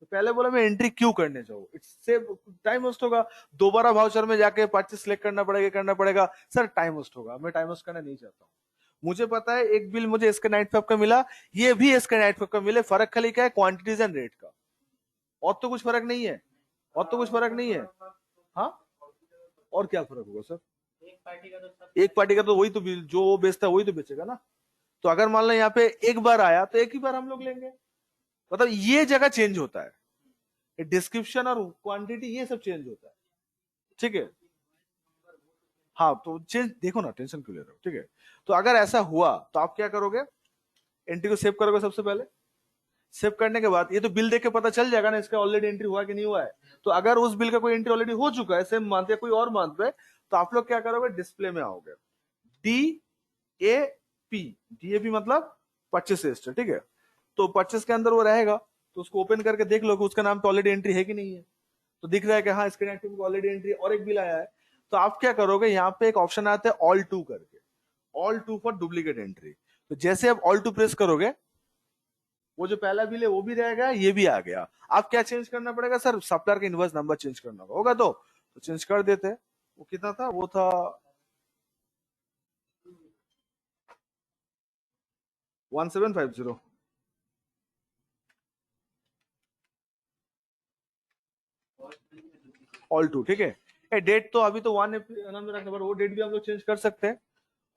तो पहले बोला मैं एंट्री क्यों करने जाऊँ, इससे टाइम वेस्ट होगा, दोबारा वाउचर में जाके परचेस सिलेक्ट करना पड़ेगा सर, टाइम वेस्ट होगा, मैं टाइम वेस्ट करना नहीं चाहता हूँ। मुझे पता है एक बिल मुझे इसका नाइट फैब का मिला, ये भी इसका नाइट फैब का मिले, फर्क खाली क्या है क्वांटिटीज एंड रेट का, और तो कुछ फर्क नहीं है, और तो कुछ फर्क नहीं है। हाँ, और क्या फर्क होगा सर, एक पार्टी का तो वही तो बिल, जो वो बेचता है वही तो बेचेगा ना। तो अगर मान लो यहाँ पे एक बार आया तो एक ही बार हम लोग लेंगे, मतलब ये जगह चेंज होता है, डिस्क्रिप्शन और क्वांटिटी ये सब चेंज होता है। ठीक है, हाँ तो चेंज देखो ना, टेंशन क्यों ले रहे हो। ठीक है, तो अगर ऐसा हुआ तो आप क्या करोगे, एंट्री को सेव करोगे सबसे पहले, सेव करने के बाद ये तो बिल देख के पता चल जाएगा ना इसका ऑलरेडी एंट्री हुआ कि नहीं हुआ है। तो अगर उस बिल का कोई एंट्री ऑलरेडी हो चुका है सेम मंथ या कोई और मंथ पे, तो आप लोग क्या करोगे, डिस्प्ले में आओगे, डी ए पी, डीएपी मतलब परचेस हिस्ट्री। ठीक है, तो परचेस के अंदर वो रहेगा, तो उसको ओपन करके देख लो कि उसका नाम तो ऑलरेडी एंट्री है कि नहीं है। तो दिख रहा है कि हाँ इसके नेटवर्क को ऑलरेडी एंट्री और एक बिल आया है। तो आप क्या करोगे, यहाँ पे एक ऑप्शन आता है ऑल टू करके, alt two for duplicate entry. तो जैसे आप ऑल टू प्रेस करोगे, वो जो पहला बिल है वो भी रहेगा, ये भी आ गया। आप क्या चेंज करना पड़ेगा सर, सप्लायर का इनवॉइस नंबर चेंज करना होगा, तो चेंज कर देते हैं। वो कितना था, वो था 1750 ऑल टू। ठीक है, डेट तो अभी तो 1 में रखना, वो डेट भी हम लोग चेंज कर सकते हैं।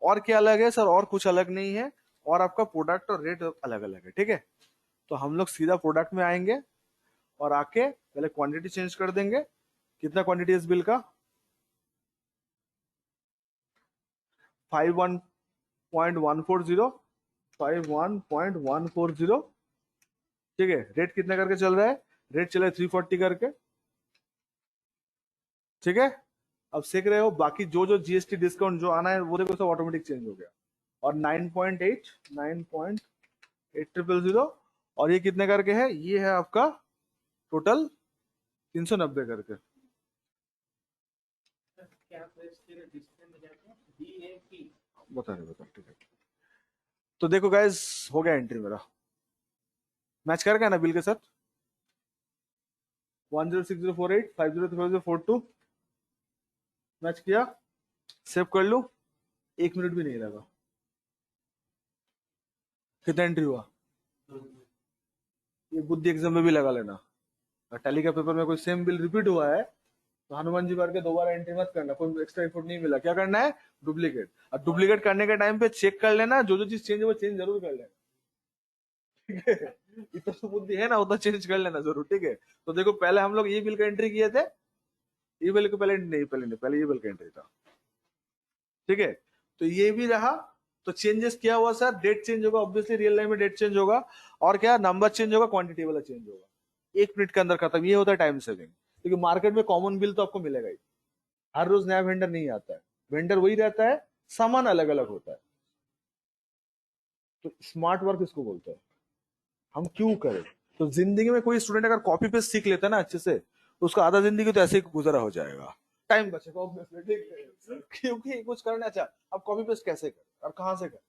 और क्या अलग है सर, और कुछ अलग नहीं है, और आपका प्रोडक्ट और रेट अलग अलग है। ठीक है, तो हम लोग सीधा प्रोडक्ट में आएंगे और आके पहले क्वांटिटी चेंज कर देंगे। कितना क्वांटिटी इस बिल का, 51.140, 51.140। ठीक है, रेट कितना करके चल रहा है, रेट चला है 340 करके। ठीक है, अब सीख रहे हो, बाकी जो जो जीएसटी डिस्काउंट जो आना है वो देखो सब ऑटोमेटिक चेंज हो गया। और 9.8, 9.8000, और ये कितने करके है, ये है आपका टोटल 390 करके। बता। ठीक है, तो देखो गाइस हो गया एंट्री मेरा, मैच कर गया ना बिल के साथ, 106048 503042 मैच किया, सेव कर लू, 1 मिनट भी नहीं लगा। कितना एंट्री हुआ, ये बुद्धि एग्जाम में भी लगा लेना, टैली का पेपर में कोई सेम बिल रिपीट हुआ है तो हनुमान जी करके दोबारा एंट्री मत करना, कोई एक्स्ट्रा एफर्ट नहीं मिला, क्या करना है, डुप्लीकेट। और डुप्लीकेट करने के टाइम पे चेक कर लेना, जो जो चीज चेंज है वो चेंज जरूर कर लेना। ठीक है, इतना तो बुद्धि है ना, उतना चेंज कर लेना जरूर। ठीक है, तो देखो पहले हम लोग ये बिल का एंट्री किए थे, ये बिल को पहले नहीं, पहले ये बिल का एंट्री था। ठीक है, तो ये भी रहा। तो चेंजेस क्या हुआ सर, डेट चेंज होगा, ऑब्वियसली रियल लाइफ में डेट चेंज होगा, और क्या नंबर चेंज होगा, क्वांटिटी वाला चेंज होगा। 1 मिनट के अंदर खत्म, ये होता है टाइम सेविंग। क्योंकि मार्केट में कॉमन बिल तो आपको मिलेगा ही, हर रोज नया वेंडर नहीं आता है, वेंडर वही रहता है, सामान अलग अलग होता है। तो स्मार्ट वर्क इसको बोलते हैं। हम क्यों करें? तो जिंदगी में कोई स्टूडेंट अगर कॉपी पेस्ट सीख लेता है ना अच्छे से, तो उसका आधा जिंदगी तो ऐसे ही गुजरा हो जाएगा, टाइम बचेगा obviously, ठीक है। क्योंकि कुछ करना अच्छा, आप कॉपी पेस्ट कैसे करें और कहाँ से करें?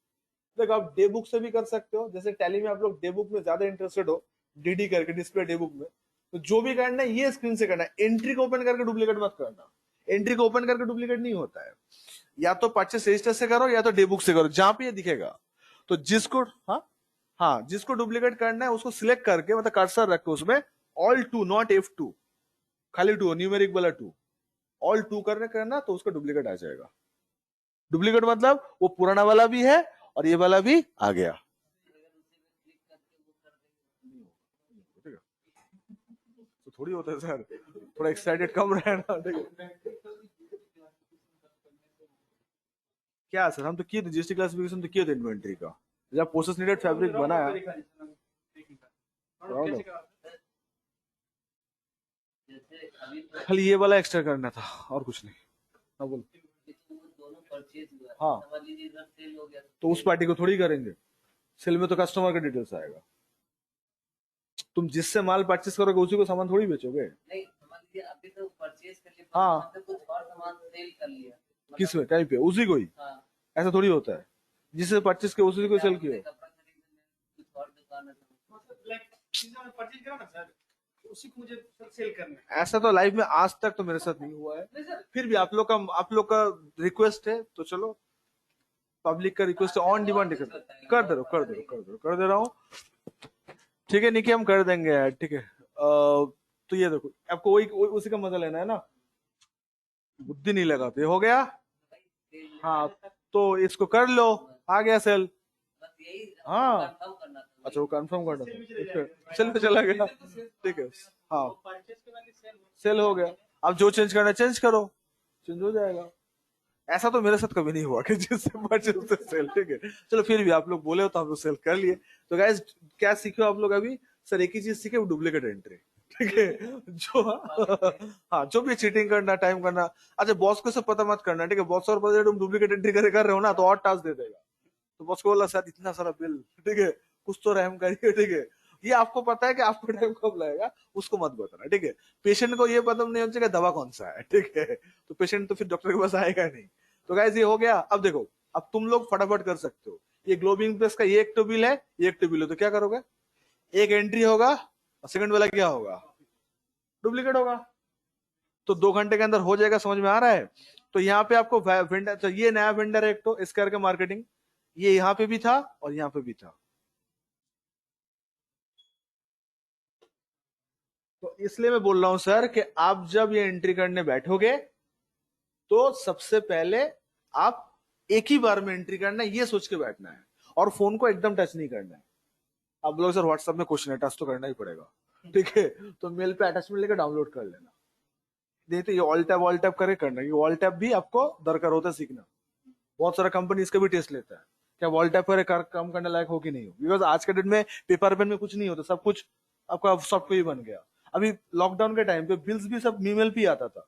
देखो आप डे बुक से भी कर सकते हो, जैसे टैली में आप लोग डे बुक में ज्यादा इंटरेस्टेड हो, डीडी करके डिस्प्ले डे बुक में, तो जो भी करना है ये स्क्रीन से करना है, एंट्री को ओपन करके डुप्लीकेट मत करना। एंट्री को ओपन करके डुप्लीकेट नहीं होता है। या तो परचेस रजिस्टर से करो या तो डे बुक से करो, जहां पे ये दिखेगा। तो जिसको हाँ हाँ जिसको डुप्लीकेट करना है उसको सिलेक्ट करके, मतलब कर्सर रख के उसमें ऑल टू, नॉट F2, खाली टू, न्यूमेरिक वाला टू, ऑल टू करने करना, तो उसका डुप्लीकेट आ जाएगा। डुप्लीकेट मतलब वो पुराना वाला भी है और ये वाला भी आ गया। तो थोड़ी होता है सर, थोड़ा एक्साइटेड कम रहना। क्या सर, हम तो किए थे जीएसटी क्लासिफिकेशन, तो किए थे इन्वेंट्री का, जब प्रोसेस नीडेड फैब्रिक बनाया। खाली ये वाला एक्स्ट्रा करना था और कुछ नहीं। हाँ बोलो। हाँ तो उस पार्टी को थोड़ी करेंगे, सेल में तो कस्टमर का डिटेल्स आएगा। तुम जिससे माल परचेस करोगे उसी को सामान थोड़ी बेचोगे। नहीं, अभी तो परचेस कर लिया, हाँ कुछ और सामान सेल कर लिया, किस में, कहीं पे, उसी को ही। हाँ। ऐसा थोड़ी होता है, जिससे परचेस किया उसी को सेल किया। उसी को मुझे सेल करना है। ऐसा तो लाइफ में आज तक तो मेरे साथ नहीं हुआ है, फिर भी आप लोग का रिक्वेस्ट है तो चलो, पब्लिक का रिक्वेस्ट ऑन डिमांड कर दे रहा हूँ। ठीक है निकी, हम कर देंगे यार, ठीक है। तो ये देखो, आपको वही उसी का मजा लेना है ना, बुद्धि नहीं लगाते, हो गया। हाँ तो इसको कर लो, आ गया सेल। हाँ अच्छा, वो कंफर्म करना था, चलो चला गया, ठीक है। हाँ सेल हो गया, अब जो चेंज करना है चेंज करो, चेंज हो जाएगा। ऐसा तो मेरे साथ कभी नहीं हुआ कि जिससे परचेज उससे सेल, ठीक है। चलो फिर भी आप लोग बोले हो तो हम लोग सेल कर लिए। तो गाइस क्या सीखे आप लोग अभी? सर एक ही चीज सीखे, वो डुप्लीकेट एंट्री, ठीक है। जो हाँ जो भी चीटिंग करना, टाइम करना। अच्छा बॉस को सब पता मत करना, ठीक है। बॉस और पता तुम डुप्लीकेट एंट्री कर रहे हो ना, तो और टास्क दे देगा। तो बॉस को बोला सर इतना सारा बिल, ठीक है, कुछ तो रहम करिए, ठीक है। ये आपको पता है कि आपको टाइम कब लगेगा, उसको मत बताना, ठीक है। पेशेंट को ये पता नहीं होना चाहिए दवा कौन सा है, ठीक है। तो पेशेंट तो फिर डॉक्टर के पास आएगा नहीं। तो गाइस ये हो गया। अब देखो, अब तुम लोग फटाफट कर सकते हो। ये ग्लोबिंग प्लस का ये एक तो बिल है, ये एक तो बिल है, तो क्या करोगे? एक एंट्री होगा और सेकंड वाला क्या होगा? डुप्लीकेट होगा। तो 2 घंटे के अंदर हो जाएगा, समझ में आ रहा है? तो यहाँ पे आपको वेंडर, तो ये नया वेंडर है एक, तो इस करके मार्केटिंग, ये यहाँ पे भी था और यहाँ पे भी था। तो इसलिए मैं बोल रहा हूं सर कि आप जब ये एंट्री करने बैठोगे तो सबसे पहले आप एक ही बार में एंट्री करना है, ये सोच के बैठना है, और फोन को एकदम टच नहीं करना है। आप लोग सर व्हाट्सएप में क्वेश्चन है, टच तो करना ही पड़ेगा, ठीक है। तो मेल पे अटैचमेंट लेकर डाउनलोड कर लेना। नहीं तो ये ऑल टैप करके करना, ये ऑल टैप भी आपको दरकार होता है सीखना। बहुत सारा कंपनी इसका भी टेस्ट लेता है, क्या वॉल टैप पर काम करने लायक हो कि नहीं हो। बिकॉज आज के डेट में पेपर पेन में कुछ नहीं होता, सब कुछ आपका सॉफ्टवेयर बन गया। अभी लॉकडाउन के टाइम पे बिल्स भी सब ईमेल पे आता था।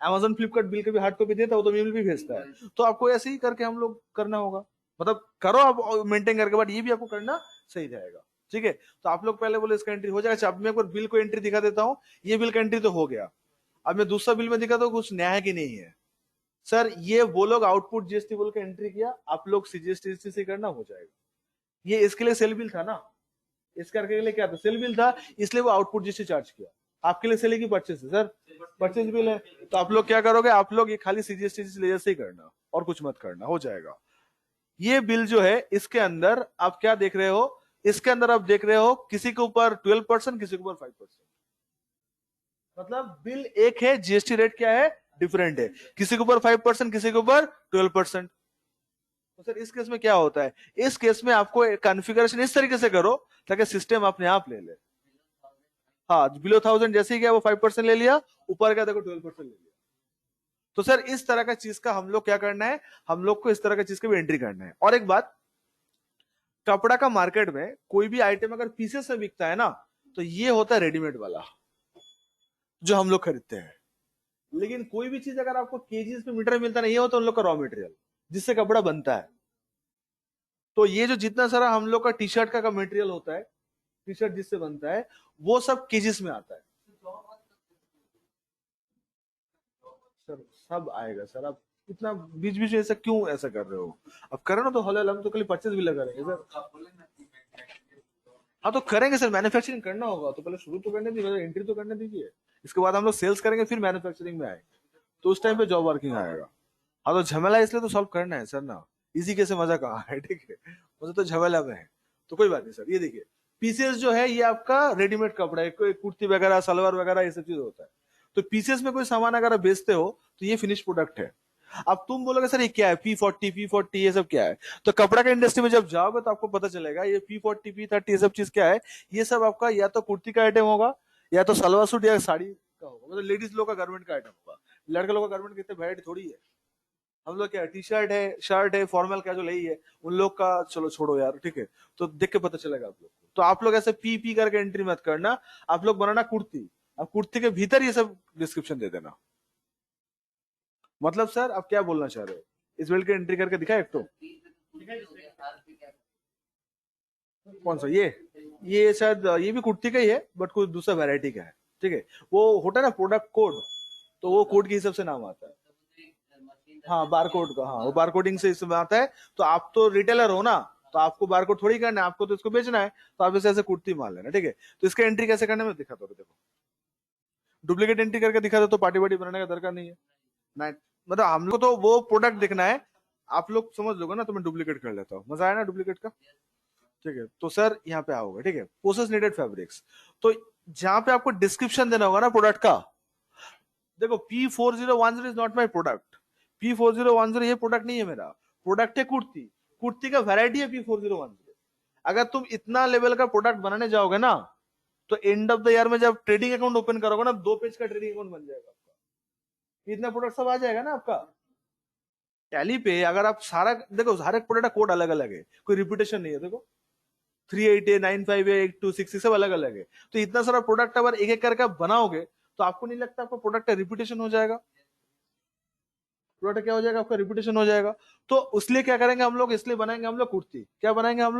Amazon फ्लिपकार्ट बिल के भी हार्ड कॉपी देता है, वो तो ईमेल भी भेजता है। तो आपको ऐसे ही करके हम लोग करना होगा, मतलब करो आप मेंटेन करके, बट ये भी आपको करना सही रहेगा, ठीक है। तो आप लोग पहले बोले इसका एंट्री हो जाएगा। अब मैं एक बार बिल को एंट्री दिखा देता हूँ। ये बिल का एंट्री तो हो गया। अब मैं दूसरा बिल में दिखाता हूँ, कुछ नया है कि नहीं है। सर ये वो लोग आउटपुट जीएसटी बोल के एंट्री किया, आप लोग सीजीएसटी से करना, हो जाएगा। ये इसके लिए सेल बिल था ना, इस करके के लिए क्या था, सेल बिल था, इसलिए वो आउटपुट जीएसटी चार्ज किया। आपके लिए सेल की परचेज है सर, परचेज बिल है। तो आप लोग क्या करोगे, आप लोग ये खाली सीजीएसटी लेजर से ही करना, और कुछ मत करना, हो जाएगा। ये बिल जो है इसके अंदर आप क्या देख रहे हो, इसके अंदर आप देख रहे हो किसी के ऊपर 12%, किसी के ऊपर 5%। मतलब बिल एक है, जीएसटी रेट क्या है, डिफरेंट है। किसी के ऊपर 5%, किसी के ऊपर 12%। तो सर इस केस में क्या होता है, इस केस में आपको कॉन्फ़िगरेशन इस तरीके से करो ताकि सिस्टम अपने आप ले ले। हाँ बिलो 1000 जैसे ही गया वो 5% ले लिया, ऊपर गया देखो 12% ले लिया। तो सर इस तरह का चीज का हम लोग क्या करना है, हम लोग को इस तरह का चीज का भी एंट्री करना है। और एक बात, कपड़ा का मार्केट में कोई भी आइटम अगर पीसेस में बिकता है ना, तो ये होता है रेडीमेड वाला जो हम लोग खरीदते हैं। लेकिन कोई भी चीज अगर आपको केजीज पे मीटर में मिलता है ना, ये होता है उन लोग का रॉ मटेरियल जिससे कपड़ा बनता है। तो ये जो जितना सारा हम लोग का टी शर्ट का मटेरियल होता है, टी शर्ट जिससे बनता है वो सब केजीज में आता है सर। सब आएगा सर। आप इतना बीच बीच में ऐसा क्यों ऐसा कर रहे हो? अब करो ना तो हॉल हम तो कल परचेज भी लगा रहेंगे सर। हाँ तो करेंगे सर, मैन्युफैक्चरिंग करना होगा तो पहले शुरू तो करने दीजिए, एंट्री तो करने दीजिए। इसके बाद हम लोग सेल्स करेंगे फिर मैन्युफैक्चरिंग में आएंगे, तो उस टाइम पे जॉब वर्किंग आएगा। हाँ तो झमेला इसलिए तो सॉल्व करना है सर ना, इजी कैसे मजा कहाँ है, ठीक है। मजा तो झमेला में है। तो कोई बात नहीं सर, ये देखिए पीसीएस जो है ये आपका रेडीमेड कपड़ा है, कोई कुर्ती वगैरह सलवार वगैरह ये सब चीज होता है। तो पीसीएस में कोई सामान अगर आप बेचते हो तो ये फिनिश प्रोडक्ट है। अब तुम बोलोगे सर ये क्या है, P40 ये सब क्या है? तो कपड़ा के इंडस्ट्री में जब जाओगे तो आपको पता चलेगा ये P40 P30 ये सब चीज क्या है। ये सब आपका या तो कुर्ती का आइटम होगा, या तो सलवार सूट या साड़ी का होगा, मतलब लेडीज लोग का गारमेंट का आइटम होगा। लड़के लोग का गारमेंट कितने वैरायटी थोड़ी है। हम लोग क्या टी शर्ट है, शर्ट है, फॉर्मल का जो यही है, उन लोग का चलो छोड़ो यार, ठीक है। तो देख के पता चलेगा आप लोग को। तो आप लोग ऐसे पी पी करके एंट्री मत करना, आप लोग बनाना कुर्ती। अब कुर्ती के भीतर ये सब डिस्क्रिप्शन दे देना। मतलब सर आप क्या बोलना चाह रहे हो? इस बेल्ट के एंट्री करके दिखा एक तो। कौन सा ये शायद ये भी कुर्ती का ही है बट कोई दूसरा वैरायटी का है, ठीक है। वो होता है ना प्रोडक्ट कोड, तो वो कोड के हिसाब से नाम आता है। हाँ बार कोड का, हाँ वो बार कोडिंग से इसमें आता है। तो आप तो रिटेलर हो ना, तो आपको बार कोड थोड़ी करना है, आपको तो इसको बेचना है। तो आप इसे ऐसे कुर्ती मान लेना, ठीक है। तो इसका एंट्री कैसे करने में दिखाता हूँ, देखो। डुप्लीकेट एंट्री करके दिखा दो तो पार्टी वार्टी बनाने का दरकार नहीं है। मैं मतलब हम लोग को तो वो प्रोडक्ट दिखना है। आप लोग समझ लोगे ना, तो मैं डुप्लीकेट कर लेता हूँ, मजा आया ना डुप्लीकेट का। ठीक है तो सर यहाँ पे आओगे, ठीक है, प्रोसेस नीडेड फैब्रिक्स। तो जहां पे आपको डिस्क्रिप्शन देना होगा ना प्रोडक्ट का, देखो P4010 is not my product. P4010 ये प्रोडक्ट नहीं है मेरा, प्रोडक्ट है कुर्ती। कुर्ती का वैरायटी है P4010। अगर तुम इतना लेवल का प्रोडक्ट बनाने जाओगे ना, तो एंड ऑफ द ईयर में जब ट्रेडिंग अकाउंट ओपन करोगे ना, 2 पेज का ट्रेडिंग अकाउंट बन जाएगा आपका। इतना प्रोडक्ट सब आ जाएगा ना आपका टैली पे। अगर आप सारा देखो, हर एक प्रोडक्ट का कोड अलग अलग है, कोई रिपीटेशन नहीं है। देखो 38 है, 95 है, 8266 सब अलग अलग है। तो इतना सारा प्रोडक्ट अगर एक एक करके आप बनाओगे, तो आपको नहीं लगता आपका प्रोडक्ट का रिपीटेशन हो जाएगा? प्रोडक्ट क्या हो जाएगा आपका, रिपीटेशन हो जाएगा। तो उसलिए क्या करेंगे हम लोग, इसलिए बनाएंगे हम लोग कुर्ती। क्या बनाएंगे हम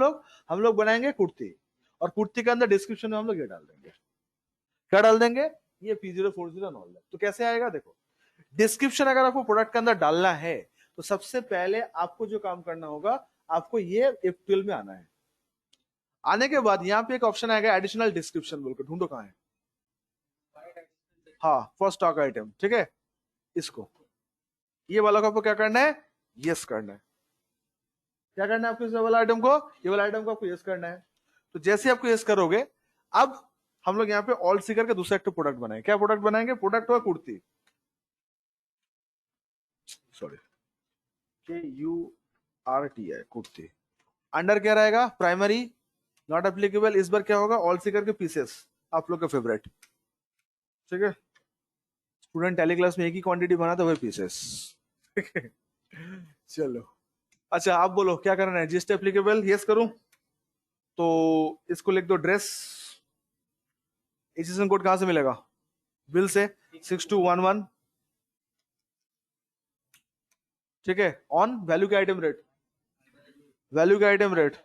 लोग बनाएंगे कुर्ती। और कुर्ती के अंदर डिस्क्रिप्शन में हम लोग ये डाल देंगे, क्या डाल देंगे, ये P040 नॉल। तो कैसे आएगा देखो, डिस्क्रिप्शन अगर आपको प्रोडक्ट के अंदर डालना है, तो सबसे पहले आपको जो काम करना होगा, आपको ये F12 में आना है। आने के बाद यहाँ पे एक ऑप्शन आएगा एडिशनल डिस्क्रिप्शन बोलकर, ढूंढो कहाँ है। हाँ फर्स्ट स्टॉक आइटम, ठीक है। इसको, ये वाला को आपको क्या करना है, यस करना है। क्या करना है आपको, इस वाला आइटम को, ये वाला आइटम को आपको यस करना है। तो जैसे आपको यस करोगे, अब हम लोग यहाँ पे ऑल सी करके दूसरा एक प्रोडक्ट बनाएंगे। क्या प्रोडक्ट बनाएंगे, प्रोडक्ट हुआ kurti, sorry KURTI kurti. Under क्या रहेगा, प्राइमरी नॉट एप्लीकेबल। इस बार क्या होगा, ऑल सी करके पीसेस, आप लोग का फेवरेट, ठीक है। स्टूडेंट टैली क्लास में एक ही क्वांटिटी बनाते हुए पीसेस, ठीक है। चलो अच्छा आप बोलो क्या करना है, जीएसटी एप्लीकेबल यस करूं? तो इसको लिख दो ड्रेस। एसएसएन कोड कहां से मिलेगा, बिल से 6211, ठीक है। ऑन वैल्यू के आइटम रेट, वैल्यू के item rate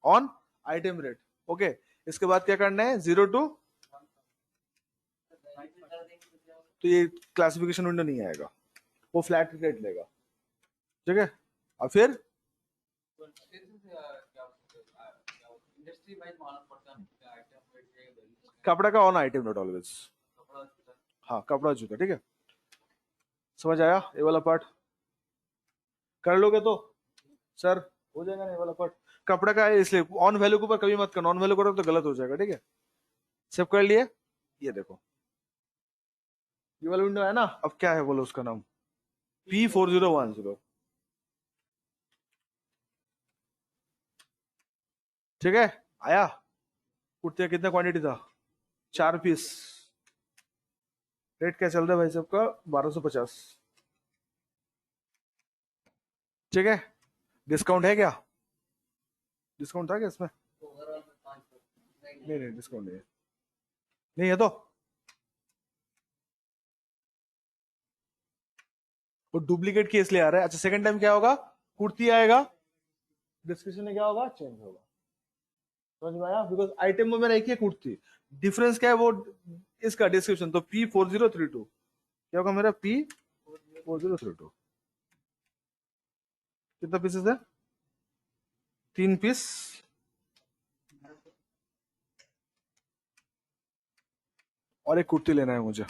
on item rate, okay. इसके बाद क्या करना है, 02, तो ये क्लासिफिकेशन विंडो नहीं आएगा, वो फ्लैट रेट लेगा, ठीक है। और फिर कपड़ा का ऑन आइटम रेट ऑलवेज, हाँ कपड़ा जूता, ठीक है। समझ आया ये वाला पार्ट, कर लोगे तो सर हो जाएगा ना ये वाला पार्ट। कपड़ा का है इसलिए ऑन वैल्यू के ऊपर कभी मत करना, ऑन वैल्यू करो तो गलत हो जाएगा, ठीक है। सब कर लिए, ये देखो ये वाला विंडो है ना। अब क्या है बोलो उसका नाम, P4010, ठीक है। आया, कुर्ते का कितना क्वांटिटी था, 4 पीस। रेट क्या चल रहा है भाई सबका, 1250, ठीक है। डिस्काउंट है क्या, डिस्काउंट था क्या इसमें, नहीं नहीं डिस्काउंट नहीं है, नहीं है तो। वो डुप्लीकेट की इसलिए आ रहा है। अच्छा सेकंड टाइम क्या होगा, कुर्ती आएगा, डिस्क्रिप्शन में क्या होगा, चेंज होगा। समझ में आया? बिकॉज आइटम में मेरा एक ही कुर्ती, डिफरेंस क्या है वो इसका डिस्क्रिप्शन। तो P4032 क्या होगा मेरा? P4032 कितना पीसेस है? 3 पीस। और एक कुर्ती लेना है मुझे,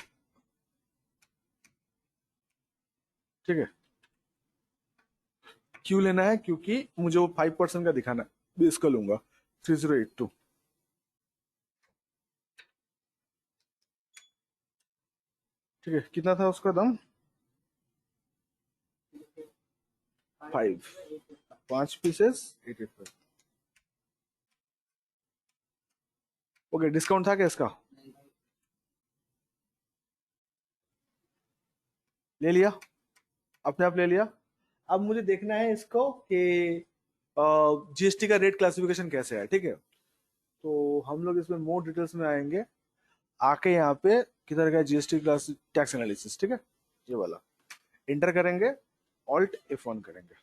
ठीक है? क्यों लेना है? क्योंकि मुझे वो 5% का दिखाना है, भी इसका लूंगा 3082। ठीक है, कितना था उसका दाम? 5 पीसेस 85। ओके, डिस्काउंट था क्या इसका? ले लिया, अपने आप ले लिया। अब मुझे देखना है इसको कि जीएसटी का रेट क्लासिफिकेशन कैसे है, ठीक है? तो हम लोग इसमें मोर डिटेल्स में आएंगे, आके यहाँ पे किधर गया जीएसटी क्लास टैक्स एनालिसिस, ठीक है? ये वाला इंटर करेंगे, ऑल्ट F1 करेंगे।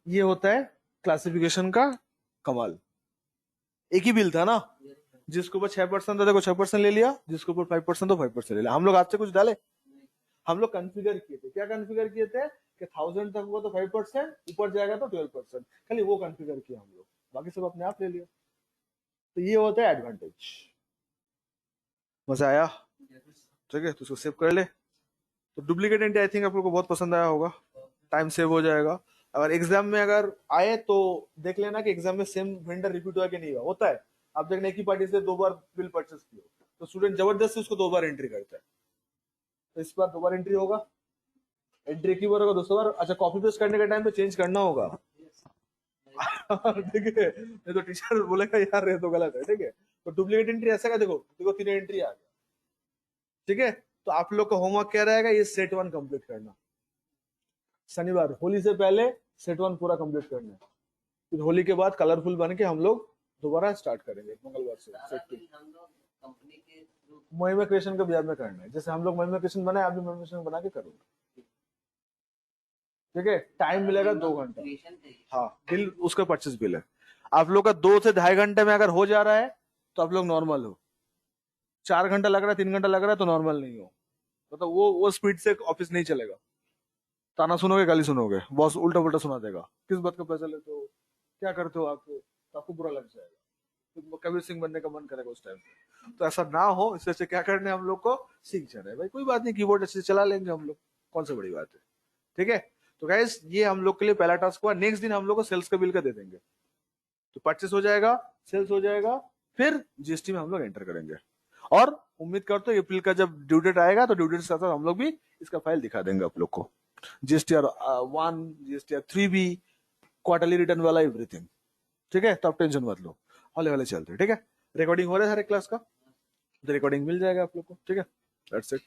ये होता है क्लासिफिकेशन का कमाल। एक ही बिल था ना, जिसके ऊपर 6% था देखो 6% ले लिया, जिसके ऊपर 5% तो 5% ले लिया। हम लोग आपसे कुछ डाले? हम लोग कॉन्फ़िगर किए थे। क्या कॉन्फ़िगर किए थे? कि 1000 तक हुआ तो 5%, ऊपर जाएगा तो 12%। खाली वो कॉन्फ़िगर किया हम लोग, बाकी सब अपने आप ले लिया। तो ये होता है एडवांटेज। मजा आया? ठीक है, तो उसको सेव कर ले। तो डुप्लीकेट एंट्री आई थिंक आप लोग को बहुत पसंद आया होगा, टाइम सेव हो जाएगा। अगर एग्जाम में अगर आए तो देख लेना कि एग्जाम में सेम वेंडर रिपीट हुआ कि नहीं हुआ। होता है, आप देखना एक ही पार्टी से 2 बार बिल परचेस किया तो स्टूडेंट जबरदस्ती उसको 2 बार एंट्री करता है। तो इस बार 2 बार एंट्री होगा, एंट्री की बार होगा 200 बार। अच्छा, कॉपी पेस्ट करने के टाइम पे चेंज करना होगा। ठीक है, नहीं तो टीचर बोलेगा यार ये तो गलत है, ठीक है? तो डुप्लीकेट एंट्री ऐसा का देखो देखो 3 एंट्री आ गया, ठीक है? तो आप लोग का होमवर्क क्या रहेगा? ये सेट 1 कंप्लीट करना। शनिवार होली से पहले सेट 1 पूरा कंप्लीट करना है। फिर होली के बाद कलरफुल बन के हम लोग दोबारा स्टार्ट करेंगे मंगलवार से सेट 2। महिमा क्रिएशन का बिहार में करना है, जैसे हम लोग महिमा क्रिएशन बनाए, आप भी महिमा क्रिएशन बना के करोगे, ठीक है? टाइम मिलेगा 2 घंटा। हाँ, बिल उसका 25 बिल है। आप लोग का 2 से ढाई घंटे में अगर हो जा रहा है तो आप लोग नॉर्मल हो। 4 घंटा लग रहा है, 3 घंटा लग रहा है तो नॉर्मल नहीं हो। मतलब वो स्पीड से ऑफिस नहीं चलेगा। ताना सुनोगे, गाली सुनोगे, बॉस उल्टा पुल्टा सुना देगा, किस बात का पैसा लेते हो, क्या करते हो आप, तो आपको बुरा लग जाएगा, तो कबीर सिंह बनने का मन करेगा उस टाइम पे। तो ऐसा ना हो, इससे अच्छा क्या करने हम लोग को सीख जाना है। भाई कोई बात नहीं, कीबोर्ड अच्छे से चला लेंगे हम लोग, कौन सी बड़ी बात है, ठीक है? तो गाइस ये हम लोग के लिए पहला टास्क हुआ। नेक्स्ट दिन हम लोग को सेल्स का बिल का दे देंगे, तो परचेस हो जाएगा, सेल्स हो जाएगा, फिर जीएसटी में हम लोग एंटर करेंगे। और उम्मीद करते हो अप्रैल का जब ड्यू डेट आएगा तो ड्यू डेट के साथ हम लोग भी इसका फाइल दिखा देंगे आप लोग को, GSTR 1, GSTR 3B, quarterly return वाला एवरीथिंग, ठीक है? तो आप टेंशन मत लो, हौले हौले चलते हैं, ठीक है? रिकॉर्डिंग हो रहा है हर एक क्लास का, तो रिकॉर्डिंग मिल जाएगा आप लोग को, ठीक है? That's it.